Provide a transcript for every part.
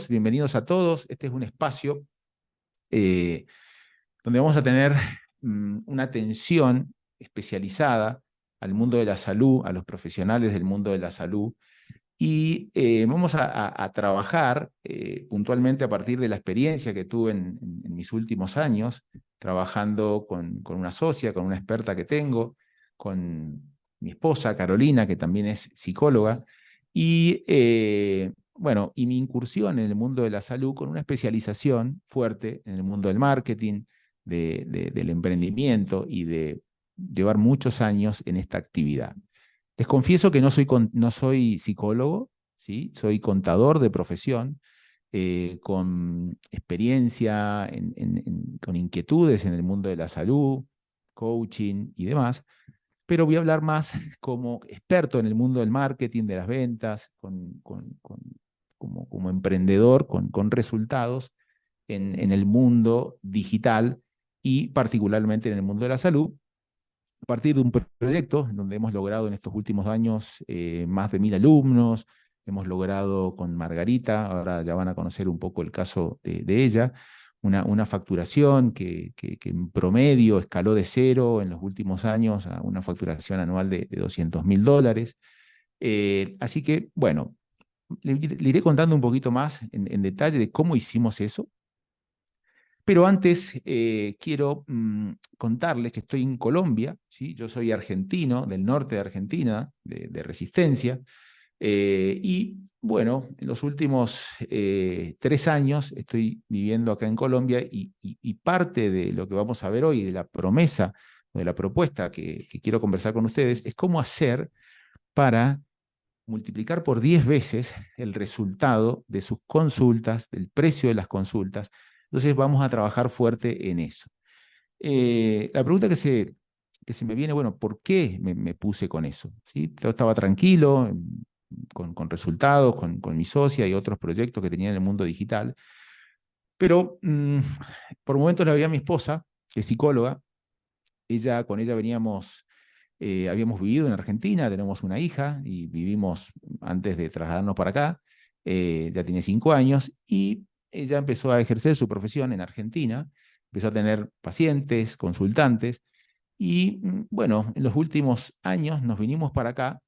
bienvenidos a todos. Este es un espacio eh, donde vamos a tener una atención especializada al mundo de la salud, a los profesionales del mundo de la salud, y vamos a trabajar puntualmente a partir de la experiencia que tuve en mis últimos años, trabajando con una socia, con una experta que tengo, con mi esposa Carolina, que también es psicóloga, y bueno, y mi incursión en el mundo de la salud con una especialización fuerte en el mundo del marketing, del emprendimiento y de llevar muchos años en esta actividad. Les confieso que no soy psicólogo, ¿sí? Soy contador de profesión, con experiencia, con inquietudes en el mundo de la salud, coaching y demás, pero voy a hablar más como experto en el mundo del marketing, de las ventas, como emprendedor, con resultados en el mundo digital y particularmente en el mundo de la salud, a partir de un proyecto en donde hemos logrado en estos últimos años más de 1000 alumnos. Hemos logrado con Margarita, ahora ya van a conocer un poco el caso de ella, una facturación que en promedio escaló de cero en los últimos años a una facturación anual de $200.000. Así que, bueno, le iré contando un poquito más en detalle de cómo hicimos eso. Pero antes quiero contarles que estoy en Colombia, ¿sí? Yo soy argentino, del norte de Argentina, de Resistencia, y bueno, en los últimos 3 años estoy viviendo acá en Colombia y parte de lo que vamos a ver hoy, de la promesa, de la propuesta que quiero conversar con ustedes, es cómo hacer para multiplicar por 10 veces el resultado de sus consultas, del precio de las consultas. Entonces vamos a trabajar fuerte en eso. La pregunta que se me viene, bueno, ¿por qué me puse con eso? ¿Sí? Yo estaba tranquilo, con resultados, con mi socia y otros proyectos que tenía en el mundo digital, pero por momentos la veía a mi esposa, que es psicóloga. Con ella habíamos vivido en Argentina, tenemos una hija y vivimos antes de trasladarnos para acá. Ya tiene 5 años y ella empezó a ejercer su profesión en Argentina, empezó a tener pacientes, consultantes y bueno, en los últimos años nos vinimos para acá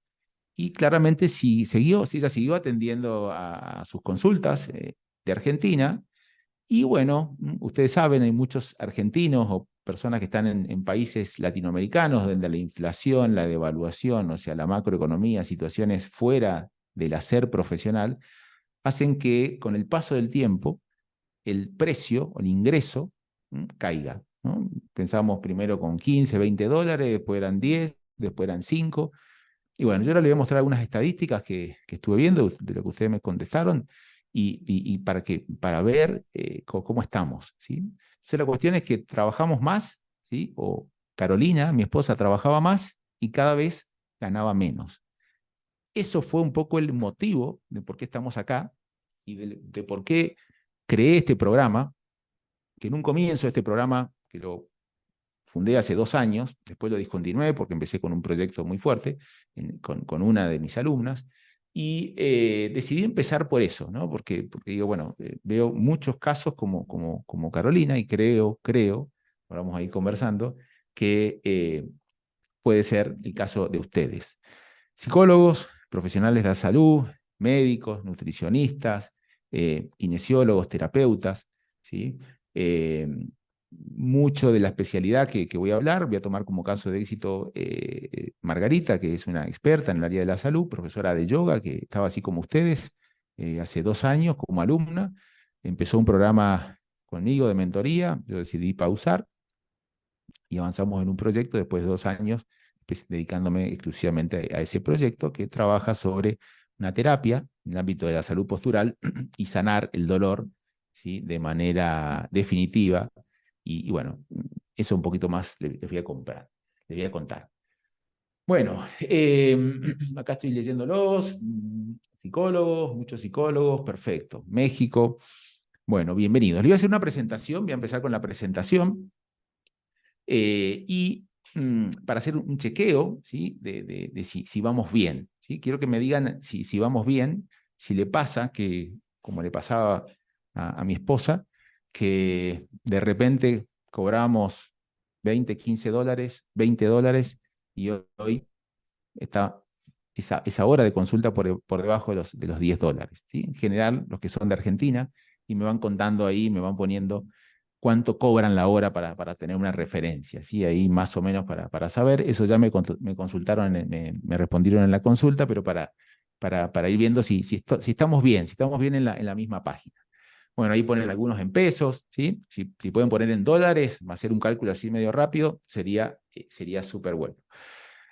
y claramente si ella siguió atendiendo a sus consultas de Argentina. Y bueno, ustedes saben, hay muchos argentinos o personas que están en países latinoamericanos donde la inflación, la devaluación, o sea, la macroeconomía, situaciones fuera del hacer profesional, hacen que con el paso del tiempo el precio o el ingreso caiga, ¿no? Pensábamos primero con 15, $20, después eran 10, después eran 5. Y bueno, yo ahora le voy a mostrar algunas estadísticas que estuve viendo, de lo que ustedes me contestaron, y para ver cómo estamos, ¿sí? Entonces la cuestión es que trabajamos más, ¿sí? O Carolina, mi esposa, trabajaba más y cada vez ganaba menos. Eso fue un poco el motivo de por qué estamos acá y de por qué creé este programa, que en un comienzo este programa, que lo fundé hace 2 años, después lo discontinué porque empecé con un proyecto muy fuerte, con una de mis alumnas, y decidí empezar por eso, ¿no? Porque digo, bueno, veo muchos casos como Carolina y creo, ahora vamos a ir conversando, que puede ser el caso de ustedes. Psicólogos, profesionales de la salud, médicos, nutricionistas, kinesiólogos, terapeutas, ¿sí? Eh, Mucho de la especialidad que voy a hablar, voy a tomar como caso de éxito Margarita, que es una experta en el área de la salud, profesora de yoga, que estaba así como ustedes, hace 2 años como alumna, empezó un programa conmigo de mentoría, yo decidí pausar y avanzamos en un proyecto después de 2 años, pues, dedicándome exclusivamente a ese proyecto que trabaja sobre una terapia en el ámbito de la salud postural y sanar el dolor, ¿sí? De manera definitiva. Y bueno, eso un poquito más les voy a contar. Bueno, acá estoy leyéndolos, psicólogos, muchos psicólogos, perfecto. México, bueno, bienvenidos. Les voy a hacer una presentación, voy a empezar con la presentación. Y para hacer un chequeo, ¿sí? de si vamos bien, ¿sí? Quiero que me digan si vamos bien, si le pasa que como le pasaba a mi esposa, que de repente cobrábamos 20, 15 dólares, 20 dólares, y hoy está esa hora de consulta por debajo de los 10 dólares. ¿Sí? En general, los que son de Argentina, y me van contando ahí, me van poniendo cuánto cobran la hora para tener una referencia, ¿sí? Ahí más o menos para saber. Eso ya me consultaron, me respondieron en la consulta, pero para ir viendo si estamos bien, si estamos bien en la misma página. Bueno, ahí ponen algunos en pesos, ¿sí? Si pueden poner en dólares, hacer un cálculo así medio rápido, sería súper bueno.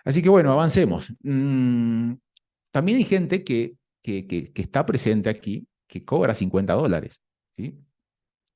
Así que bueno, avancemos. También hay gente que está presente aquí, que cobra 50 dólares, ¿sí?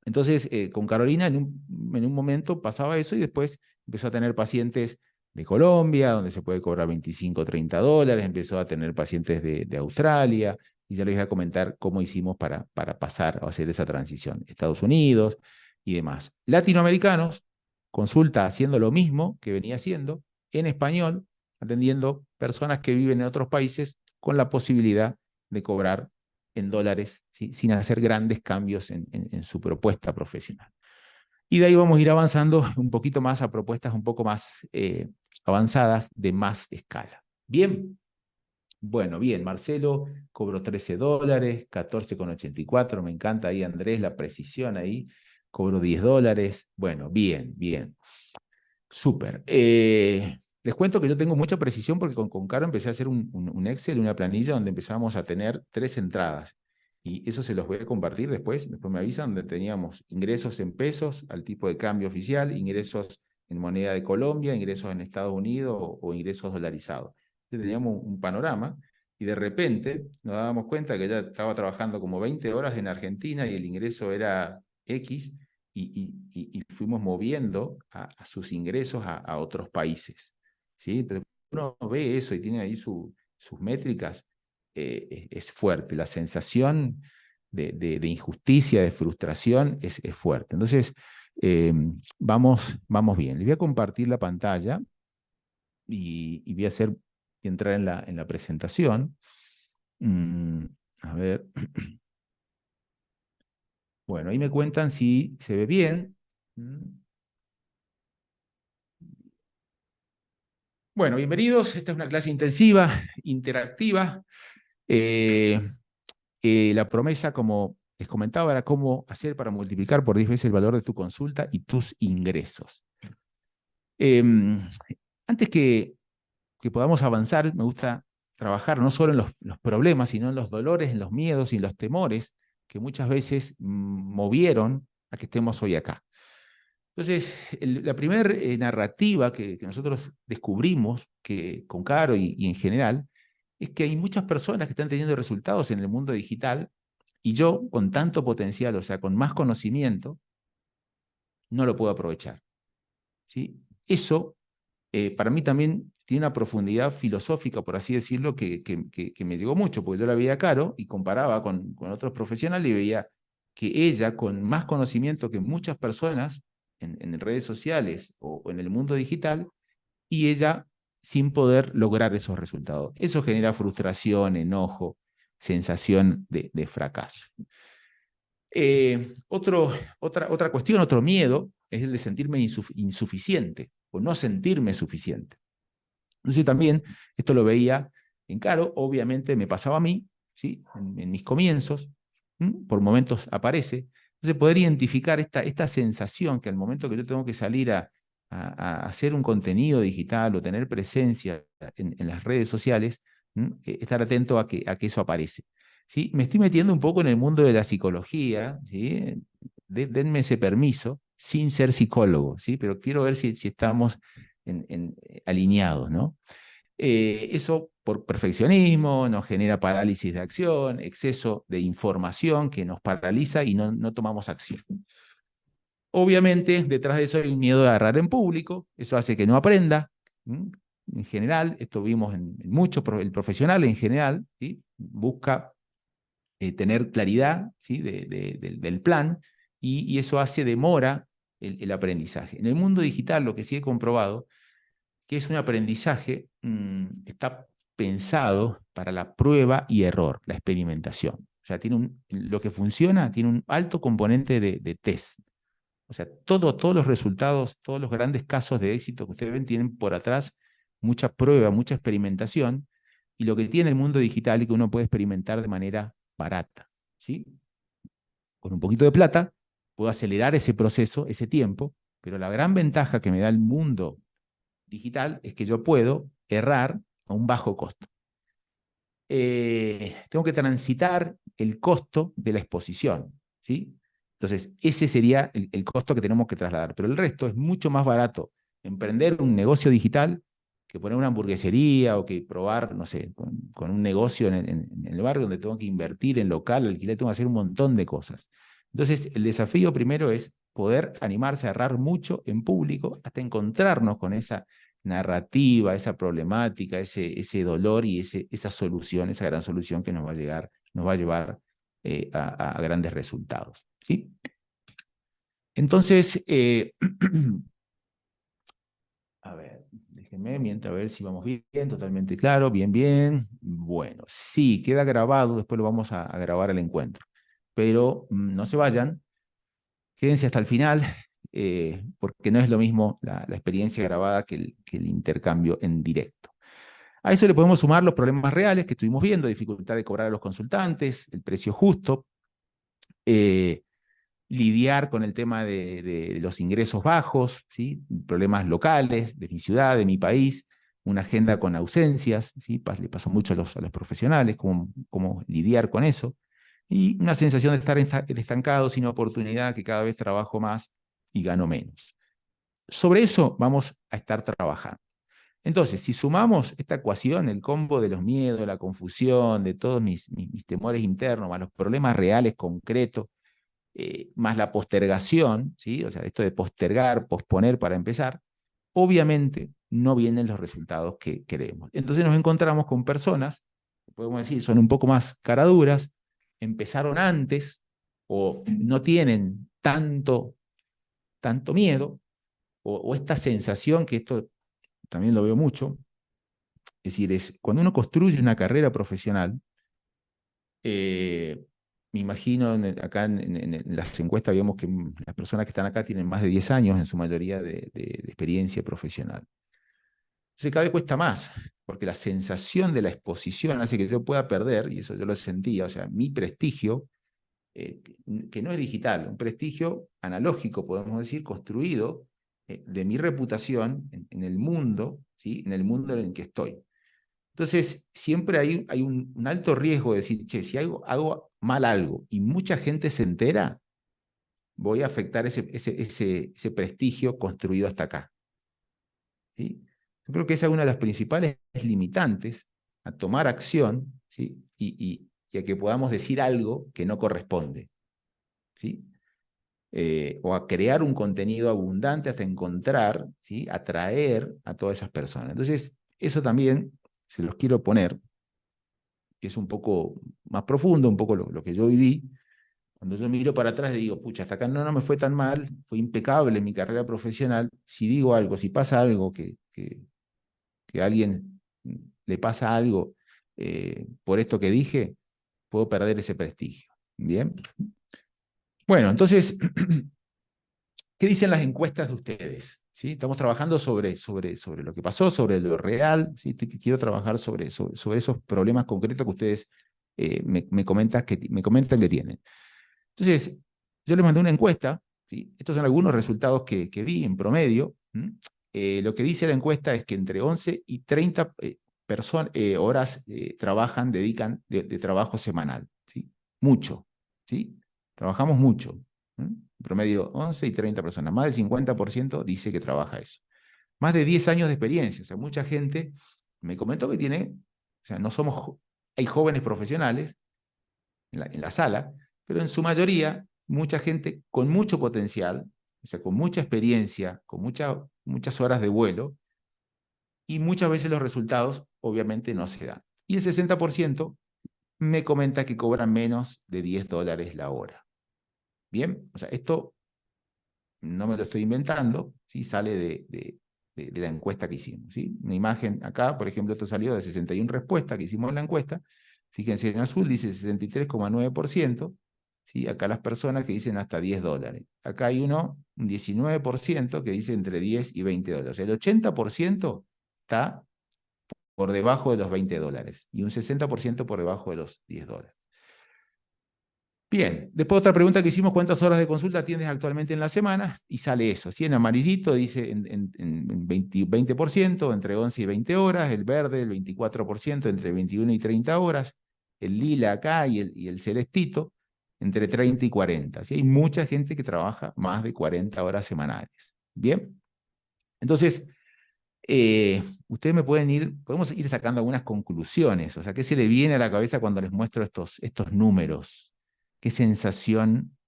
Entonces, con Carolina en un momento pasaba eso y después empezó a tener pacientes de Colombia, donde se puede cobrar 25, 30 dólares, empezó a tener pacientes de Australia, y ya les voy a comentar cómo hicimos para pasar a hacer esa transición. Estados Unidos y demás. Latinoamericanos, consulta haciendo lo mismo que venía haciendo, en español, atendiendo personas que viven en otros países con la posibilidad de cobrar en dólares, ¿sí? Sin hacer grandes cambios en su propuesta profesional. Y de ahí vamos a ir avanzando un poquito más a propuestas un poco más avanzadas de más escala. Bien, bueno, bien, Marcelo cobró 13 dólares, 14,84, me encanta ahí Andrés, la precisión ahí, cobró 10 dólares, bueno, bien, bien, súper. Les cuento que yo tengo mucha precisión porque con Caro empecé a hacer un Excel, una planilla donde empezamos a tener 3 entradas. Y eso se los voy a compartir después me avisan, donde teníamos ingresos en pesos al tipo de cambio oficial, ingresos en moneda de Colombia, ingresos en Estados Unidos o ingresos dolarizados. Entonces teníamos un panorama y de repente nos dábamos cuenta que ella estaba trabajando como 20 horas en Argentina y el ingreso era X, y fuimos moviendo a sus ingresos a otros países. ¿Sí? Pero uno ve eso y tiene ahí sus métricas, es fuerte. La sensación de injusticia, de frustración es fuerte. Entonces, vamos bien. Les voy a compartir la pantalla y voy a entrar en la presentación. A ver. Bueno, ahí me cuentan si se ve bien. Bueno, bienvenidos. Esta es una clase intensiva, interactiva. La promesa, como les comentaba, era cómo hacer para multiplicar por 10 veces el valor de tu consulta y tus ingresos. Antes que podamos avanzar, me gusta trabajar no solo en los problemas, sino en los dolores, en los miedos y en los temores que muchas veces movieron a que estemos hoy acá. Entonces, la primera narrativa que nosotros descubrimos con Caro y en general es que hay muchas personas que están teniendo resultados en el mundo digital y yo, con tanto potencial, o sea, con más conocimiento, no lo puedo aprovechar. ¿Sí? Eso, para mí también tiene una profundidad filosófica, por así decirlo, que me llegó mucho, porque yo la veía a Caro y comparaba con otros profesionales y veía que ella, con más conocimiento que muchas personas en redes sociales o en el mundo digital, y ella sin poder lograr esos resultados. Eso genera frustración, enojo, sensación de fracaso. Otra cuestión, otro miedo, es el de sentirme insuficiente o no sentirme suficiente. Entonces también esto lo veía en Caro, obviamente me pasaba a mí, ¿sí? En mis comienzos, por momentos aparece. Entonces poder identificar esta sensación que al momento que yo tengo que salir a hacer un contenido digital o tener presencia en las redes sociales, estar atento a que eso aparece. ¿Sí? Me estoy metiendo un poco en el mundo de la psicología, ¿sí? Denme ese permiso, sin ser psicólogo, ¿sí? Pero quiero ver si estamos alineados, ¿no? Eso por perfeccionismo nos genera parálisis de acción, exceso de información que nos paraliza y no tomamos acción. Obviamente, detrás de eso hay un miedo de agarrar en público, eso hace que no aprenda. En general, esto vimos en mucho, el profesional en general, ¿sí? Busca tener claridad, ¿sí? del plan, y eso demora el aprendizaje. En el mundo digital, lo que sí he comprobado, que es un aprendizaje que está pensado para la prueba y error, la experimentación. sea, lo que funciona tiene un alto componente de test. O sea, todos los resultados, todos los grandes casos de éxito que ustedes ven tienen por atrás mucha prueba, mucha experimentación, y lo que tiene el mundo digital es que uno puede experimentar de manera barata, ¿sí? Con un poquito de plata puedo acelerar ese proceso, ese tiempo, pero la gran ventaja que me da el mundo digital es que yo puedo errar a un bajo costo. Tengo que transitar el costo de la exposición, ¿sí? Entonces, ese sería el costo que tenemos que trasladar, pero el resto es mucho más barato emprender un negocio digital que poner una hamburguesería o que probar, no sé, con un negocio en el barrio donde tengo que invertir en local, alquiler, tengo que hacer un montón de cosas. Entonces, el desafío primero es poder animarse a errar mucho en público hasta encontrarnos con esa narrativa, esa problemática, ese dolor y esa solución, esa gran solución que nos va a llevar a grandes resultados. ¿Sí? Entonces, a ver, déjenme mientras a ver si vamos bien, totalmente claro, bien, bien. Bueno, sí, queda grabado, después lo vamos a grabar el encuentro. Pero no se vayan, quédense hasta el final, porque no es lo mismo la experiencia grabada que el intercambio en directo. A eso le podemos sumar los problemas reales que estuvimos viendo, dificultad de cobrar a los consultantes, el precio justo, eh, lidiar con el tema de los ingresos bajos, ¿sí? Problemas locales de mi ciudad, de mi país, una agenda con ausencias, ¿sí? Le pasa mucho a los profesionales, cómo lidiar con eso, y una sensación de estar estancado, sin oportunidad, que cada vez trabajo más y gano menos. Sobre eso vamos a estar trabajando. Entonces, si sumamos esta ecuación, el combo de los miedos, la confusión, de todos mis temores internos, más los problemas reales, concretos, más la postergación, ¿sí? O sea, esto de postergar, posponer para empezar, obviamente no vienen los resultados que queremos. Entonces nos encontramos con personas, podemos decir, son un poco más caraduras, empezaron antes o no tienen tanto miedo o esta sensación, que esto también lo veo mucho, es decir, cuando uno construye una carrera profesional, me imagino acá en las encuestas, vemos que las personas que están acá tienen más de 10 años en su mayoría de experiencia profesional. Entonces cada vez cuesta más, porque la sensación de la exposición hace que yo pueda perder, y eso yo lo sentía, o sea, mi prestigio, que no es digital, un prestigio analógico, podemos decir, construido de mi reputación en el mundo, ¿sí? En el mundo en el que estoy. Entonces, siempre hay un alto riesgo de decir, che, si hago mal algo y mucha gente se entera, voy a afectar ese prestigio construido hasta acá. ¿Sí? Yo creo que esa es una de las principales limitantes a tomar acción, ¿sí? Y a que podamos decir algo que no corresponde. ¿Sí? O a crear un contenido abundante hasta encontrar, ¿sí? Atraer a todas esas personas. Entonces, eso también se los quiero poner, que es un poco más profundo, un poco lo que yo viví. Cuando yo miro para atrás y digo, pucha, hasta acá no me fue tan mal, fue impecable mi carrera profesional. Si digo algo, si pasa algo, que a alguien le pasa algo por esto que dije, puedo perder ese prestigio. Bien. Bueno, entonces, ¿qué dicen las encuestas de ustedes? ¿Sí? Estamos trabajando sobre lo que pasó, sobre lo real. ¿Sí? Quiero trabajar sobre esos problemas concretos que ustedes me comentan que tienen. Entonces, yo les mandé una encuesta. ¿Sí? Estos son algunos resultados que vi en promedio. Lo que dice la encuesta es que entre 11 y 30 horas dedican de trabajo semanal. ¿Sí? Mucho. ¿Sí? Trabajamos mucho. En promedio 11 y 30 personas. Más del 50% dice que trabaja eso. Más de 10 años de experiencia. O sea, mucha gente me comentó que tiene, o sea, no somos, hay jóvenes profesionales en la sala, pero en su mayoría, mucha gente con mucho potencial, o sea, con mucha experiencia, con muchas horas de vuelo, y muchas veces los resultados obviamente no se dan. Y el 60% me comenta que cobran menos de $10 la hora. Bien, o sea, esto no me lo estoy inventando, ¿sí? Sale de la encuesta que hicimos. ¿Sí? Una imagen acá, por ejemplo, esto salió de 61 respuestas que hicimos en la encuesta, Fíjense, en azul dice 63,9%, ¿sí? Acá las personas que dicen hasta $10. Acá hay un 19% que dice entre 10 y $20. El 80% está por debajo de los $20 y un 60% por debajo de los $10. Bien, después otra pregunta que hicimos: ¿cuántas horas de consulta atiendes actualmente en la semana? Y sale eso, ¿sí? En amarillito dice en 20%, entre 11 y 20 horas, el verde el 24%, entre 21 y 30 horas, el lila acá y el celestito, entre 30 y 40. ¿Sí? Hay mucha gente que trabaja más de 40 horas semanales. Bien, entonces, ustedes podemos ir sacando algunas conclusiones. O sea, ¿qué se le viene a la cabeza cuando les muestro estos números? ¿Qué sensación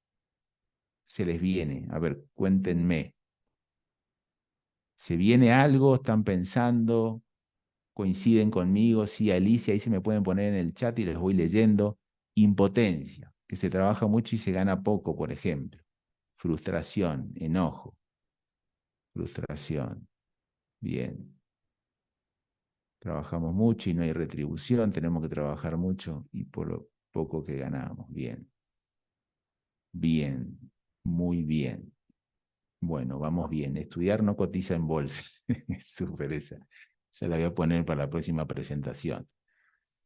se les viene? A ver, cuéntenme. ¿Se viene algo? ¿Están pensando? ¿Coinciden conmigo? Sí, Alicia, ahí se me pueden poner en el chat y les voy leyendo. Impotencia, que se trabaja mucho y se gana poco, por ejemplo. Frustración, enojo. Frustración. Bien. Trabajamos mucho y no hay retribución, tenemos que trabajar mucho y por lo poco que ganamos. Bien. Bien. Muy bien. Bueno, vamos bien. Estudiar no cotiza en bolsa. Es súper esa. Se la voy a poner para la próxima presentación.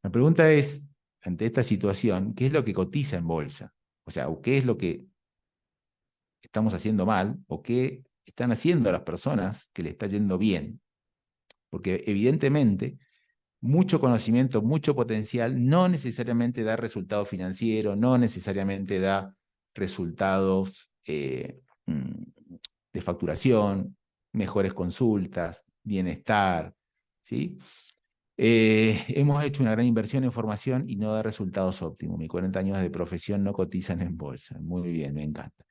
La pregunta es, ante esta situación, ¿qué es lo que cotiza en bolsa? O sea, ¿qué es lo que estamos haciendo mal o qué están haciendo las personas que le está yendo bien? Porque evidentemente mucho conocimiento, mucho potencial, no necesariamente da resultado financiero, no necesariamente da resultados de facturación, mejores consultas, bienestar, ¿sí? Hemos hecho una gran inversión en formación y no da resultados óptimos. Mis 40 años de profesión no cotizan en bolsa. Muy bien, me encanta.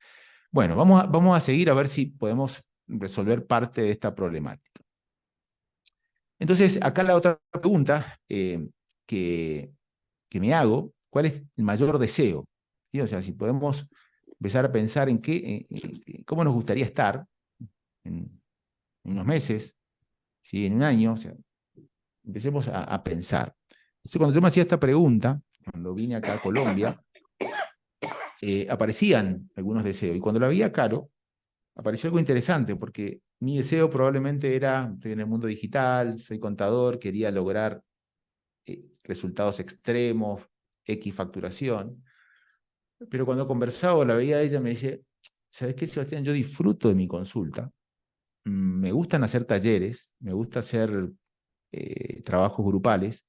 Bueno, vamos a seguir a ver si podemos resolver parte de esta problemática. Entonces, acá la otra pregunta que, que me hago: ¿cuál es el mayor deseo? ¿Sí? O sea, si podemos empezar a pensar en cómo nos gustaría estar en unos meses, ¿sí? En un año, o sea, empecemos a pensar. Entonces, cuando yo me hacía esta pregunta, cuando vine acá a Colombia, aparecían algunos deseos. Y cuando la veía Caro, apareció algo interesante, porque mi deseo probablemente era: estoy en el mundo digital, soy contador, quería lograr resultados extremos, X facturación. Pero cuando conversaba o la veía a ella, me dice: ¿sabes qué, Sebastián? Yo disfruto de mi consulta, me gustan hacer talleres, me gusta hacer trabajos grupales,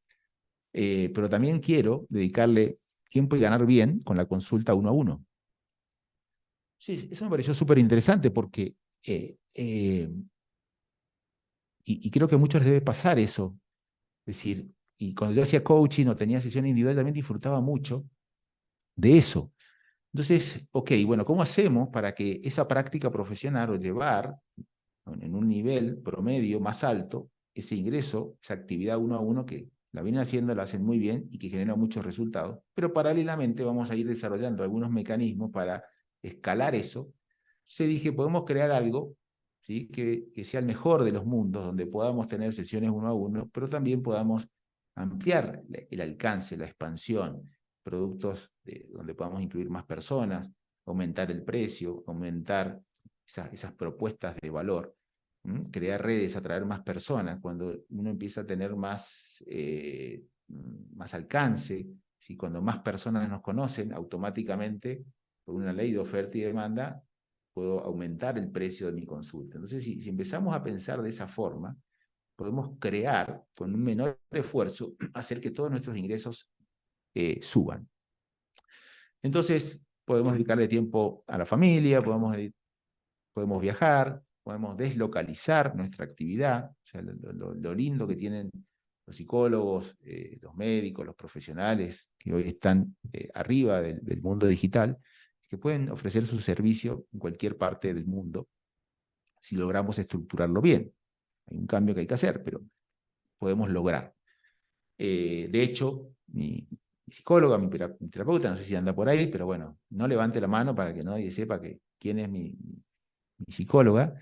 pero también quiero dedicarle tiempo y ganar bien con la consulta uno a uno. Sí, eso me pareció súper interesante porque, y creo que a muchos les debe pasar eso. Es decir, y cuando yo hacía coaching o tenía sesión individual, también disfrutaba mucho de eso. Entonces, ok, bueno, ¿cómo hacemos para que esa práctica profesional o llevar en un nivel promedio más alto ese ingreso, esa actividad uno a uno que la vienen haciendo, la hacen muy bien y que genera muchos resultados? Pero paralelamente vamos a ir desarrollando algunos mecanismos para escalar eso. Se dije, podemos crear algo, ¿sí? que sea el mejor de los mundos, donde podamos tener sesiones uno a uno, pero también podamos ampliar el alcance, la expansión, productos donde podamos incluir más personas, aumentar el precio, aumentar esas propuestas de valor, crear redes, atraer más personas. Cuando uno empieza a tener más alcance, ¿sí? Cuando más personas nos conocen, automáticamente, por una ley de oferta y demanda, puedo aumentar el precio de mi consulta. Entonces, si empezamos a pensar de esa forma, podemos crear, con un menor esfuerzo, hacer que todos nuestros ingresos suban. Entonces, podemos dedicarle tiempo a la familia, podemos viajar, podemos deslocalizar nuestra actividad. O sea, lo lindo que tienen los psicólogos, los médicos, los profesionales que hoy están arriba del mundo digital, que pueden ofrecer su servicio en cualquier parte del mundo si logramos estructurarlo bien. Hay un cambio que hay que hacer, pero podemos lograr. De hecho, mi psicóloga, mi terapeuta, no sé si anda por ahí, pero bueno, no levante la mano para que nadie sepa quién es mi psicóloga.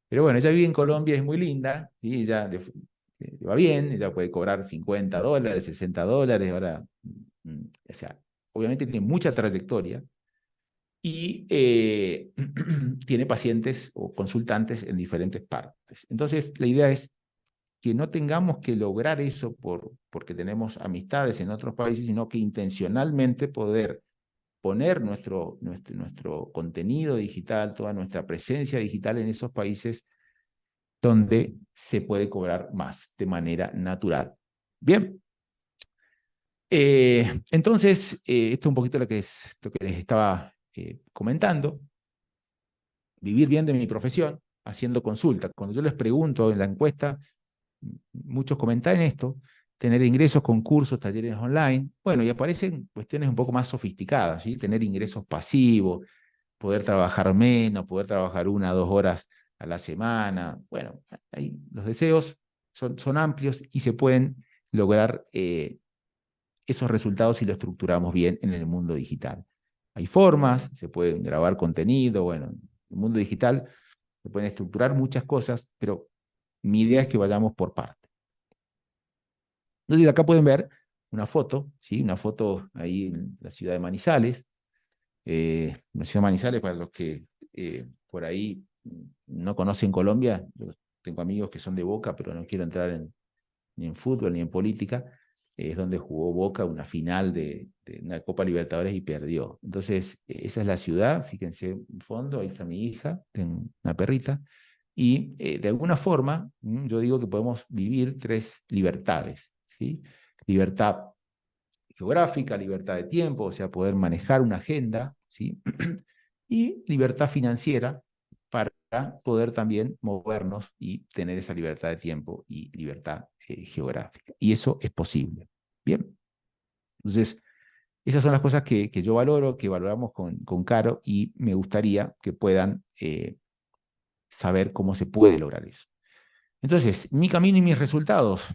Pero bueno, ella vive en Colombia, es muy linda, ¿sí? Ella le va bien, ella puede cobrar $50, $60, ahora, o sea, obviamente tiene mucha trayectoria y tiene pacientes o consultantes en diferentes partes. Entonces, la idea es que no tengamos que lograr eso porque tenemos amistades en otros países, sino que intencionalmente poder poner nuestro contenido digital, toda nuestra presencia digital en esos países donde se puede cobrar más de manera natural. Bien. Entonces, esto es un poquito lo que les estaba comentando. Vivir bien de mi profesión, haciendo consulta. Cuando yo les pregunto en la encuesta, muchos comentan esto, tener ingresos con cursos, talleres online, bueno, y aparecen cuestiones un poco más sofisticadas, ¿sí? Tener ingresos pasivos, poder trabajar menos, poder trabajar 1 o 2 horas a la semana. Bueno, ahí los deseos son amplios y se pueden lograr esos resultados si lo estructuramos bien en el mundo digital. Hay formas, se pueden grabar contenido, bueno, en el mundo digital se pueden estructurar muchas cosas, pero mi idea es que vayamos por partes. Entonces acá pueden ver una foto, ¿sí? Una foto ahí en la ciudad de Manizales. La ciudad de Manizales, para los que por ahí no conocen Colombia, yo tengo amigos que son de Boca, pero no quiero entrar ni en fútbol ni en política, es donde jugó Boca una final de una Copa Libertadores y perdió. Entonces, esa es la ciudad, fíjense en fondo, ahí está mi hija, tengo una perrita, y de alguna forma yo digo que podemos vivir 3 libertades, ¿sí? Libertad geográfica, libertad de tiempo, o sea, poder manejar una agenda, ¿sí? Y libertad financiera para poder también movernos y tener esa libertad de tiempo y libertad geográfica. Y eso es posible. Bien. Entonces, esas son las cosas que yo valoro, que valoramos con Caro, y me gustaría que puedan saber cómo se puede lograr eso. Entonces, mi camino y mis resultados.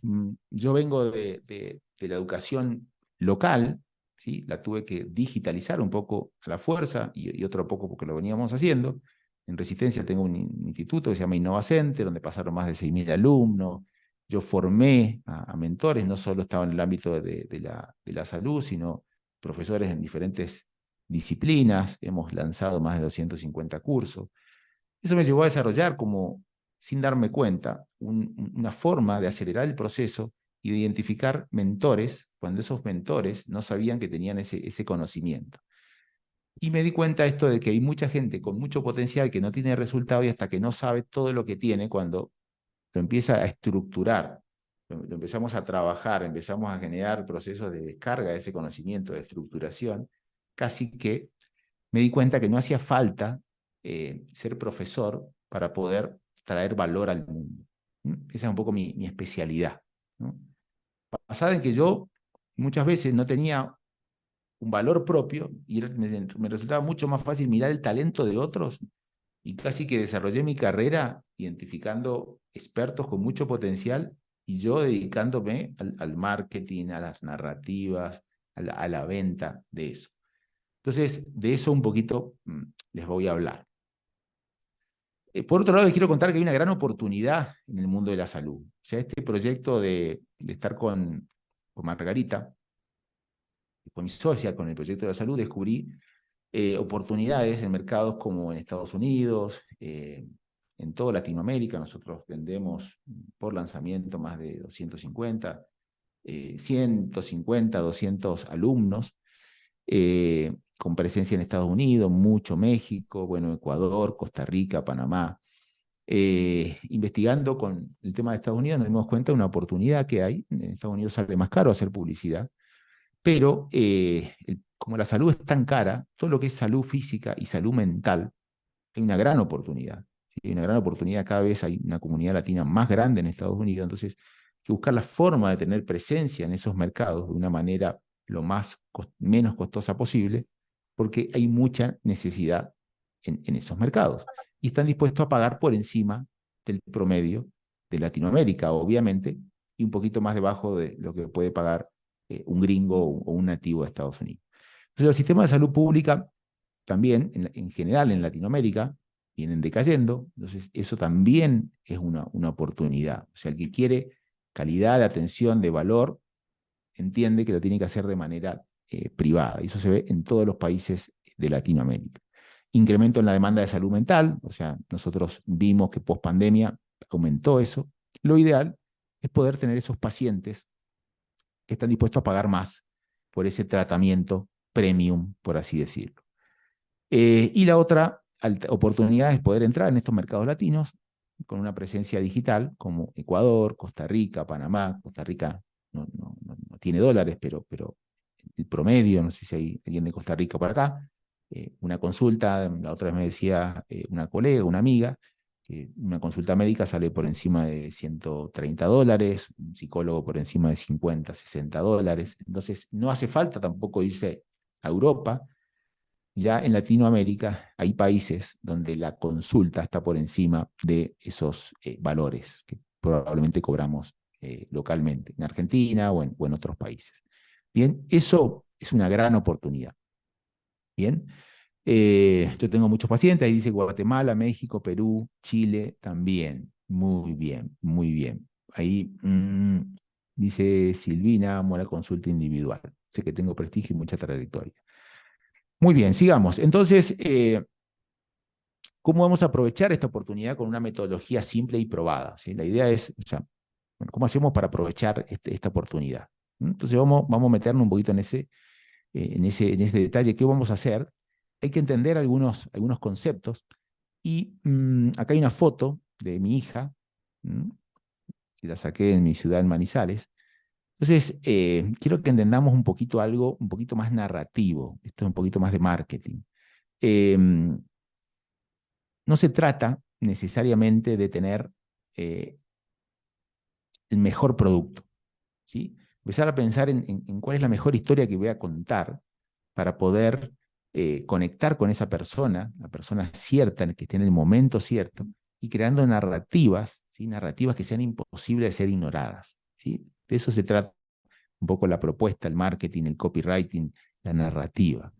Yo vengo de la educación local, ¿sí? La tuve que digitalizar un poco a la fuerza y otro poco porque lo veníamos haciendo. En Resistencia tengo un instituto que se llama Innovacenter, donde pasaron más de 6.000 alumnos. Yo formé a mentores, no solo estaba en el ámbito de la salud, sino profesores en diferentes disciplinas. Hemos lanzado más de 250 cursos. Eso me llevó a desarrollar como, sin darme cuenta, una forma de acelerar el proceso y de identificar mentores cuando esos mentores no sabían que tenían ese conocimiento. Y me di cuenta esto de que hay mucha gente con mucho potencial que no tiene resultado y hasta que no sabe todo lo que tiene cuando lo empieza a estructurar, lo empezamos a trabajar, empezamos a generar procesos de descarga de ese conocimiento, de estructuración, casi que me di cuenta que no hacía falta ser profesor para poder traer valor al mundo. Esa es un poco mi especialidad, ¿no? Basada en que yo muchas veces no tenía un valor propio y me resultaba mucho más fácil mirar el talento de otros y casi que desarrollé mi carrera identificando expertos con mucho potencial y yo dedicándome al marketing, a las narrativas, a la venta de eso. Entonces, de eso un poquito les voy a hablar. Por otro lado, les quiero contar que hay una gran oportunidad en el mundo de la salud. O sea, este proyecto de estar con Margarita, con mi socia, con el proyecto de la salud, descubrí oportunidades en mercados como en Estados Unidos, en toda Latinoamérica. Nosotros vendemos por lanzamiento más de 250, 150, 200 alumnos, con presencia en Estados Unidos, mucho México, bueno, Ecuador, Costa Rica, Panamá. Investigando con el tema de Estados Unidos nos dimos cuenta de una oportunidad que hay. En Estados Unidos sale más caro hacer publicidad, pero como la salud es tan cara, todo lo que es salud física y salud mental, hay una gran oportunidad. ¿Sí? Hay una gran oportunidad, cada vez hay una comunidad latina más grande en Estados Unidos, entonces hay que buscar la forma de tener presencia en esos mercados de una manera lo menos costosa posible, porque hay mucha necesidad en esos mercados. Y están dispuestos a pagar por encima del promedio de Latinoamérica, obviamente, y un poquito más debajo de lo que puede pagar un gringo o un nativo de Estados Unidos. Entonces, el sistema de salud pública también, en general en Latinoamérica, vienen decayendo, entonces eso también es una oportunidad. O sea, el que quiere calidad, de atención, de valor, entiende que lo tiene que hacer de manera privada. Y eso se ve en todos los países de Latinoamérica. Incremento en la demanda de salud mental, o sea, nosotros vimos que post pandemia aumentó eso. Lo ideal es poder tener esos pacientes que están dispuestos a pagar más por ese tratamiento premium, por así decirlo. Y la otra oportunidad es poder entrar en estos mercados latinos con una presencia digital como Ecuador, Costa Rica, Panamá. Costa Rica no tiene dólares, pero el promedio, no sé si hay alguien de Costa Rica por acá, una consulta, la otra vez me decía una colega, una amiga, una consulta médica sale por encima de $130, un psicólogo por encima de $50, $60. Entonces, no hace falta tampoco irse a Europa. Ya en Latinoamérica hay países donde la consulta está por encima de esos valores que probablemente cobramos localmente, en Argentina o en otros países. Bien, eso es una gran oportunidad. Bien, yo tengo muchos pacientes, ahí dice Guatemala, México, Perú, Chile también. Muy bien, muy bien. Ahí dice Silvina, amo la consulta individual. Sé que tengo prestigio y mucha trayectoria. Muy bien, sigamos. Entonces, ¿cómo vamos a aprovechar esta oportunidad con una metodología simple y probada? ¿Sí? La idea es, o sea, ¿cómo hacemos para aprovechar esta oportunidad? Entonces, vamos a meternos un poquito en ese detalle. ¿Qué vamos a hacer? Hay que entender algunos conceptos. Y acá hay una foto de mi hija, que la saqué en mi ciudad, en Manizales. Entonces, quiero que entendamos un poquito algo, un poquito más narrativo. Esto es un poquito más de marketing. Eh, no se trata necesariamente de tener el mejor producto, ¿sí? Empezar a pensar en cuál es la mejor historia que voy a contar para poder conectar con esa persona, la persona cierta, que esté en el momento cierto, y creando narrativas, ¿sí? Narrativas que sean imposibles de ser ignoradas, ¿sí? De eso se trata un poco la propuesta, el marketing, el copywriting, la narrativa.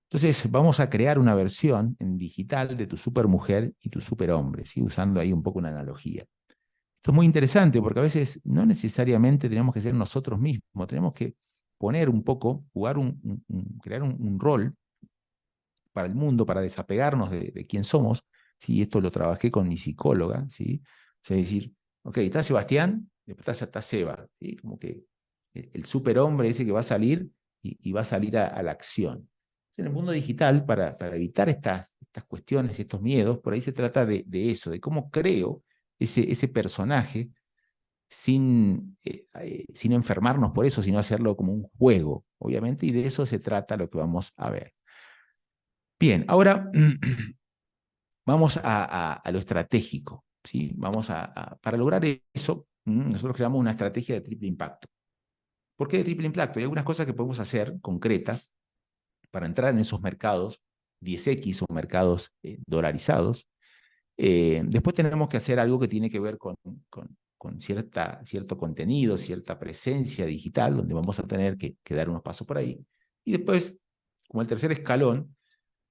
Entonces, vamos a crear una versión en digital de tu supermujer y tu superhombre, ¿sí? Usando ahí un poco una analogía. Esto es muy interesante porque a veces no necesariamente tenemos que ser nosotros mismos, tenemos que poner un poco, jugar crear un rol para el mundo, para desapegarnos de quién somos. ¿Sí? Esto lo trabajé con mi psicóloga, ¿sí? O sea, decir, ok, está Sebastián, después está Seba, ¿sí? Como que el superhombre ese que va a salir y va a salir a la acción. En el mundo digital, para evitar estas cuestiones, estos miedos, por ahí se trata de eso, de cómo creo ese personaje sin enfermarnos por eso, sino hacerlo como un juego, obviamente, y de eso se trata lo que vamos a ver. Bien, ahora vamos a lo estratégico, ¿sí? Para lograr eso, nosotros creamos una estrategia de triple impacto. ¿Por qué de triple impacto? Hay algunas cosas que podemos hacer concretas para entrar en esos mercados 10X o mercados dolarizados. Después tenemos que hacer algo que tiene que ver con cierto contenido, cierta presencia digital, donde vamos a tener que dar unos pasos por ahí. Y después, como el tercer escalón,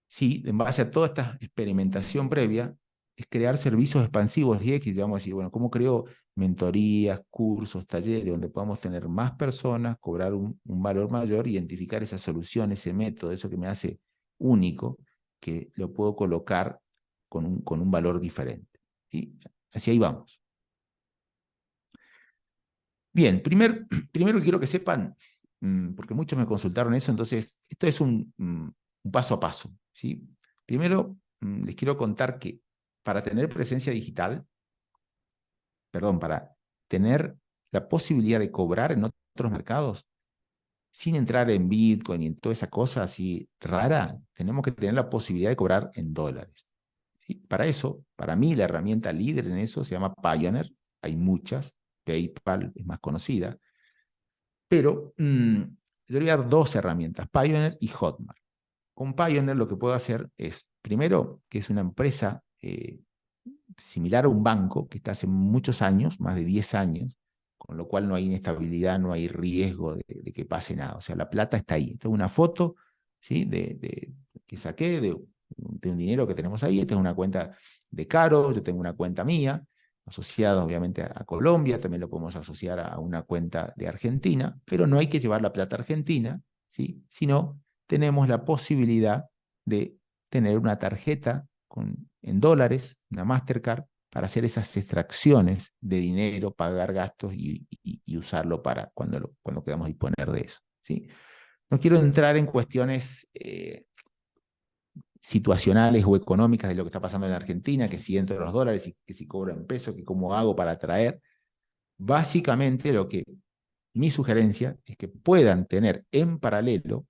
sí, en base a toda esta experimentación previa, es crear servicios expansivos 10X, vamos a decir, bueno, ¿cómo creo mentorías, cursos, talleres, donde podamos tener más personas, cobrar un valor mayor, identificar esa solución, ese método, eso que me hace único, que lo puedo colocar con un valor diferente? ¿Sí? Así ahí vamos. Bien, primero quiero que sepan, porque muchos me consultaron eso, entonces esto es un paso a paso, ¿sí? Primero, les quiero contar que para tener presencia digital, perdón, para tener la posibilidad de cobrar en otros mercados, sin entrar en Bitcoin y en toda esa cosa así rara, tenemos que tener la posibilidad de cobrar en dólares. ¿Sí? Para eso, para mí, la herramienta líder en eso se llama Pioneer. Hay muchas, PayPal es más conocida, pero yo le voy a dar dos herramientas, Pioneer y Hotmart. Con Pioneer lo que puedo hacer es, primero, que es una empresa similar a un banco que está hace muchos años, más de 10 años, con lo cual no hay inestabilidad, no hay riesgo de que pase nada. O sea, la plata está ahí. Esta es una foto, ¿sí? Que saqué de un dinero que tenemos ahí. Esta es una cuenta de Caro, yo tengo una cuenta mía. asociado obviamente a Colombia, también lo podemos asociar a una cuenta de Argentina, pero no hay que llevar la plata argentina, ¿sí? Sino tenemos la posibilidad de tener una tarjeta en dólares, una Mastercard, para hacer esas extracciones de dinero, pagar gastos y usarlo para cuando queramos disponer de eso, ¿sí? No quiero entrar en cuestiones situacionales o económicas de lo que está pasando en Argentina, que si entro los dólares y que si cobro en pesos, que cómo hago para traer. Básicamente mi sugerencia es que puedan tener en paralelo,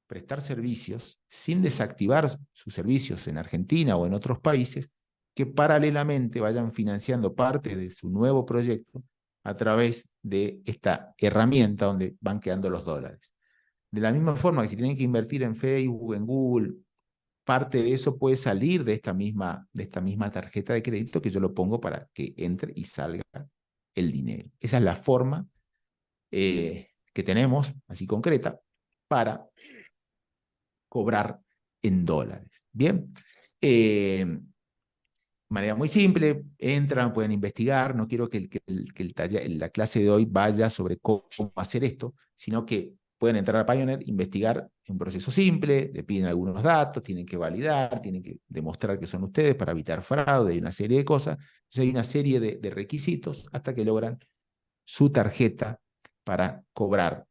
prestar servicios sin desactivar sus servicios en Argentina o en otros países, que paralelamente vayan financiando parte de su nuevo proyecto a través de esta herramienta donde van quedando los dólares. De la misma forma que si tienen que invertir en Facebook, en Google, parte de eso puede salir de esta misma tarjeta de crédito que yo lo pongo para que entre y salga el dinero. Esa es la forma que tenemos, así concreta, para cobrar en dólares. Bien, manera muy simple, entran, pueden investigar, no quiero que la clase de hoy vaya sobre cómo hacer esto, sino que pueden entrar a Pioneer, investigar un proceso simple, le piden algunos datos, tienen que validar, tienen que demostrar que son ustedes para evitar fraude y una serie de cosas. Entonces hay una serie de requisitos hasta que logran su tarjeta para cobrar.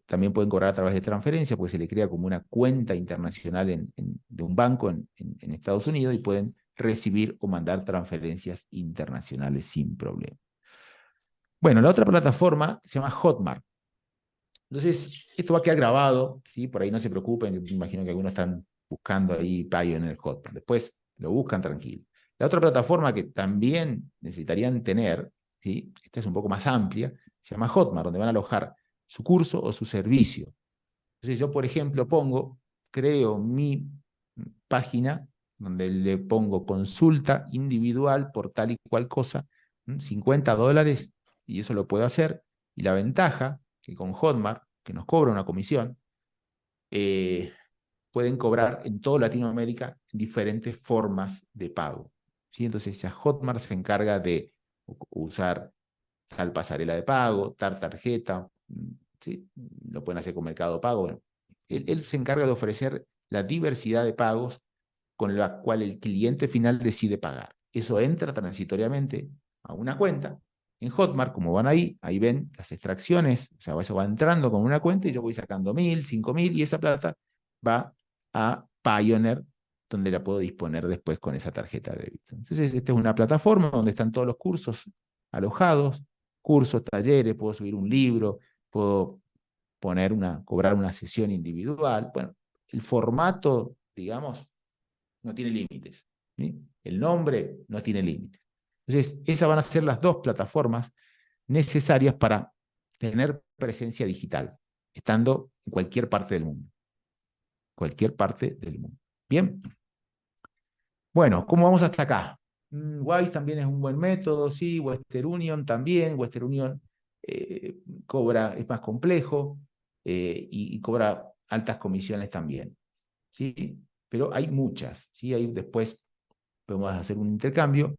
También pueden cobrar a través de transferencia, porque se le crea como una cuenta internacional de un banco en Estados Unidos y pueden recibir o mandar transferencias internacionales sin problema. Bueno, la otra plataforma se llama Hotmart. Entonces, esto va a quedar grabado, ¿sí? Por ahí no se preocupen, yo me imagino que algunos están buscando ahí Payo en el Hotmart. Después lo buscan tranquilo. La otra plataforma que también necesitarían tener, ¿sí? Esta es un poco más amplia, se llama Hotmart, donde van a alojar su curso o su servicio. Entonces yo, por ejemplo, creo mi página donde le pongo consulta individual por tal y cual cosa, $50, y eso lo puedo hacer. Y la ventaja que con Hotmart, que nos cobra una comisión, pueden cobrar en toda Latinoamérica diferentes formas de pago, ¿sí? Entonces ya Hotmart se encarga de usar tal pasarela de pago, tal tarjeta, ¿sí? Lo pueden hacer con Mercado Pago. Bueno, él se encarga de ofrecer la diversidad de pagos con la cual el cliente final decide pagar. Eso entra transitoriamente a una cuenta. En Hotmart, como van ahí ven las extracciones, o sea, eso va entrando con una cuenta y yo voy sacando 1.000, 5.000 y esa plata va a Pioneer, donde la puedo disponer después con esa tarjeta de débito. Entonces, esta es una plataforma donde están todos los cursos alojados, cursos, talleres, puedo subir un libro, puedo cobrar una sesión individual. Bueno, el formato, digamos, no tiene límites, ¿sí? El nombre no tiene límites. Entonces, esas van a ser las dos plataformas necesarias para tener presencia digital, estando en cualquier parte del mundo. Cualquier parte del mundo. Bien. Bueno, ¿cómo vamos hasta acá? Wise también es un buen método, sí. Western Union también. Western Union es más complejo y cobra altas comisiones también, ¿sí? Pero hay muchas, ¿sí? Ahí después podemos hacer un intercambio.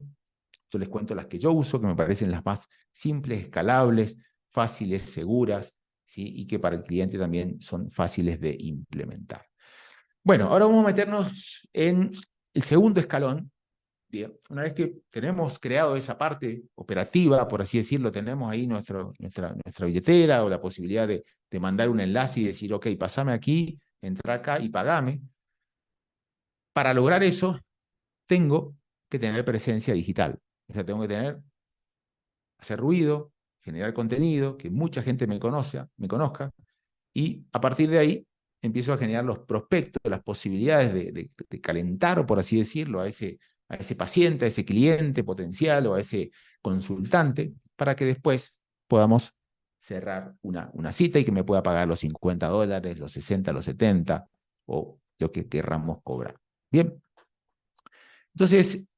Yo les cuento las que yo uso, que me parecen las más simples, escalables, fáciles, seguras, ¿sí? Y que para el cliente también son fáciles de implementar. Bueno, ahora vamos a meternos en el segundo escalón. Bien, una vez que tenemos creado esa parte operativa, por así decirlo, tenemos ahí nuestra billetera o la posibilidad de mandar un enlace y decir, ok, pasame aquí, entra acá y pagame. Para lograr eso, tengo que tener presencia digital. O sea, tengo que hacer ruido, generar contenido, que mucha gente me conozca, y a partir de ahí empiezo a generar los prospectos, las posibilidades de calentar, por así decirlo, a ese paciente, a ese cliente potencial o a ese consultante, para que después podamos cerrar una cita y que me pueda pagar los $50, los 60, los 70 o lo que querramos cobrar. Bien, entonces,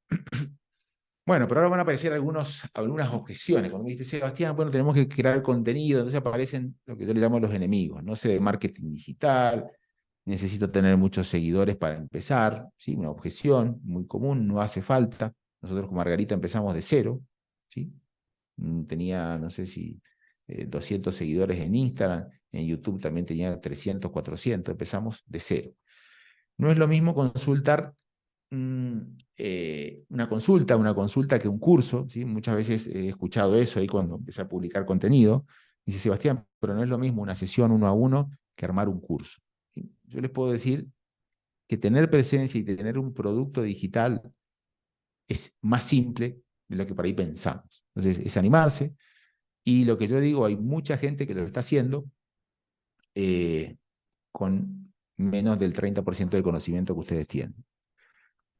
bueno, pero ahora van a aparecer algunas objeciones. Cuando me dice Sebastián, bueno, tenemos que crear contenido, entonces aparecen lo que yo le llamo los enemigos. No sé de marketing digital, necesito tener muchos seguidores para empezar, ¿sí? Una objeción muy común, no hace falta. Nosotros con Margarita empezamos de cero, ¿sí? Tenía, no sé si 200 seguidores en Instagram, en YouTube también tenía 300, 400, empezamos de cero. No es lo mismo consultar una consulta que un curso, ¿sí? Muchas veces he escuchado eso ahí cuando empecé a publicar contenido. Dice Sebastián, pero no es lo mismo una sesión uno a uno que armar un curso. ¿Sí? Yo les puedo decir que tener presencia y tener un producto digital es más simple de lo que por ahí pensamos. Entonces, es animarse. Y lo que yo digo, hay mucha gente que lo está haciendo eh, con menos del 30% del conocimiento que ustedes tienen.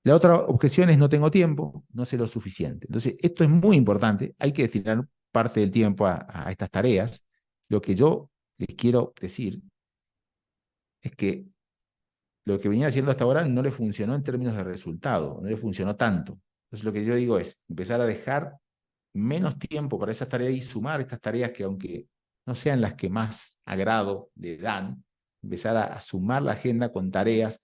La otra objeción es no tengo tiempo, no sé lo suficiente. Entonces, esto es muy importante, hay que destinar parte del tiempo a estas tareas. Lo que yo les quiero decir es que lo que venía haciendo hasta ahora no le funcionó en términos de resultado, no le funcionó tanto. Entonces, lo que yo digo es empezar a dejar menos tiempo para esas tareas y sumar estas tareas que aunque no sean las que más agrado le dan, empezar a sumar la agenda con tareas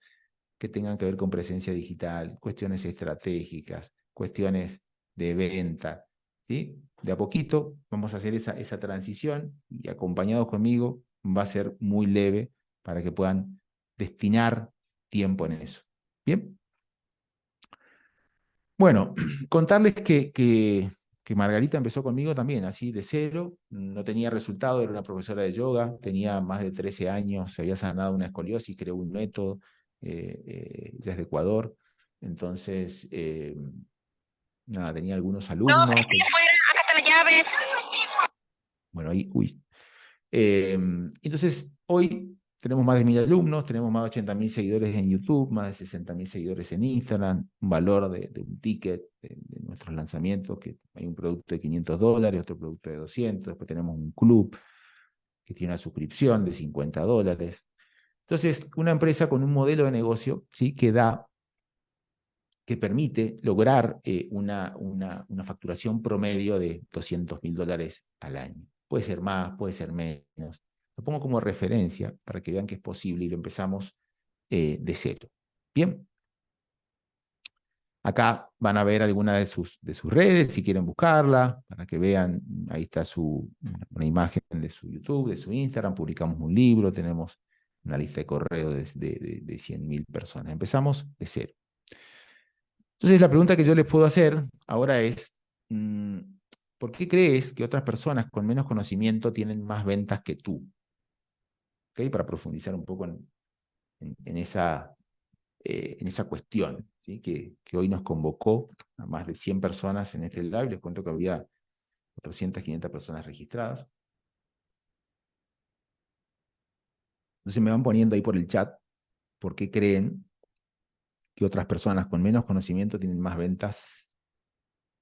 que tengan que ver con presencia digital, cuestiones estratégicas, cuestiones de venta, ¿sí? De a poquito vamos a hacer esa transición y acompañados conmigo va a ser muy leve para que puedan destinar tiempo en eso. Bien. Bueno, contarles que Margarita empezó conmigo también, así de cero, no tenía resultado, era una profesora de yoga, tenía más de 13 años, se había sanado una escoliosis, creó un método, ella es de Ecuador, entonces, nada, tenía algunos Todos alumnos, aquí afuera, acá está la llave. bueno, ahí, uy. Entonces, hoy tenemos más de 1000 alumnos, tenemos más de 80.000 seguidores en YouTube, más de 60.000 seguidores en Instagram, un valor de un ticket de nuestros lanzamientos, que hay un producto de $500, otro producto de 200, después tenemos un club que tiene una suscripción de $50. Entonces, una empresa con un modelo de negocio, ¿sí? Que permite lograr una facturación promedio de $200.000 al año. Puede ser más, puede ser menos. Lo pongo como referencia para que vean que es posible y lo empezamos de cero. Bien, acá van a ver alguna de sus redes, si quieren buscarla, para que vean, ahí está una imagen de su YouTube, de su Instagram, publicamos un libro, tenemos una lista de correo de 100.000 personas. Empezamos de cero. Entonces la pregunta que yo les puedo hacer ahora es, mm, ¿por qué crees que otras personas con menos conocimiento tienen más ventas que tú? ¿Okay? Para profundizar un poco en esa cuestión, ¿sí? Que hoy nos convocó a más de 100 personas en este live. Les cuento que había 400, 500 personas registradas. Entonces me van poniendo ahí por el chat por qué creen que otras personas con menos conocimiento tienen más ventas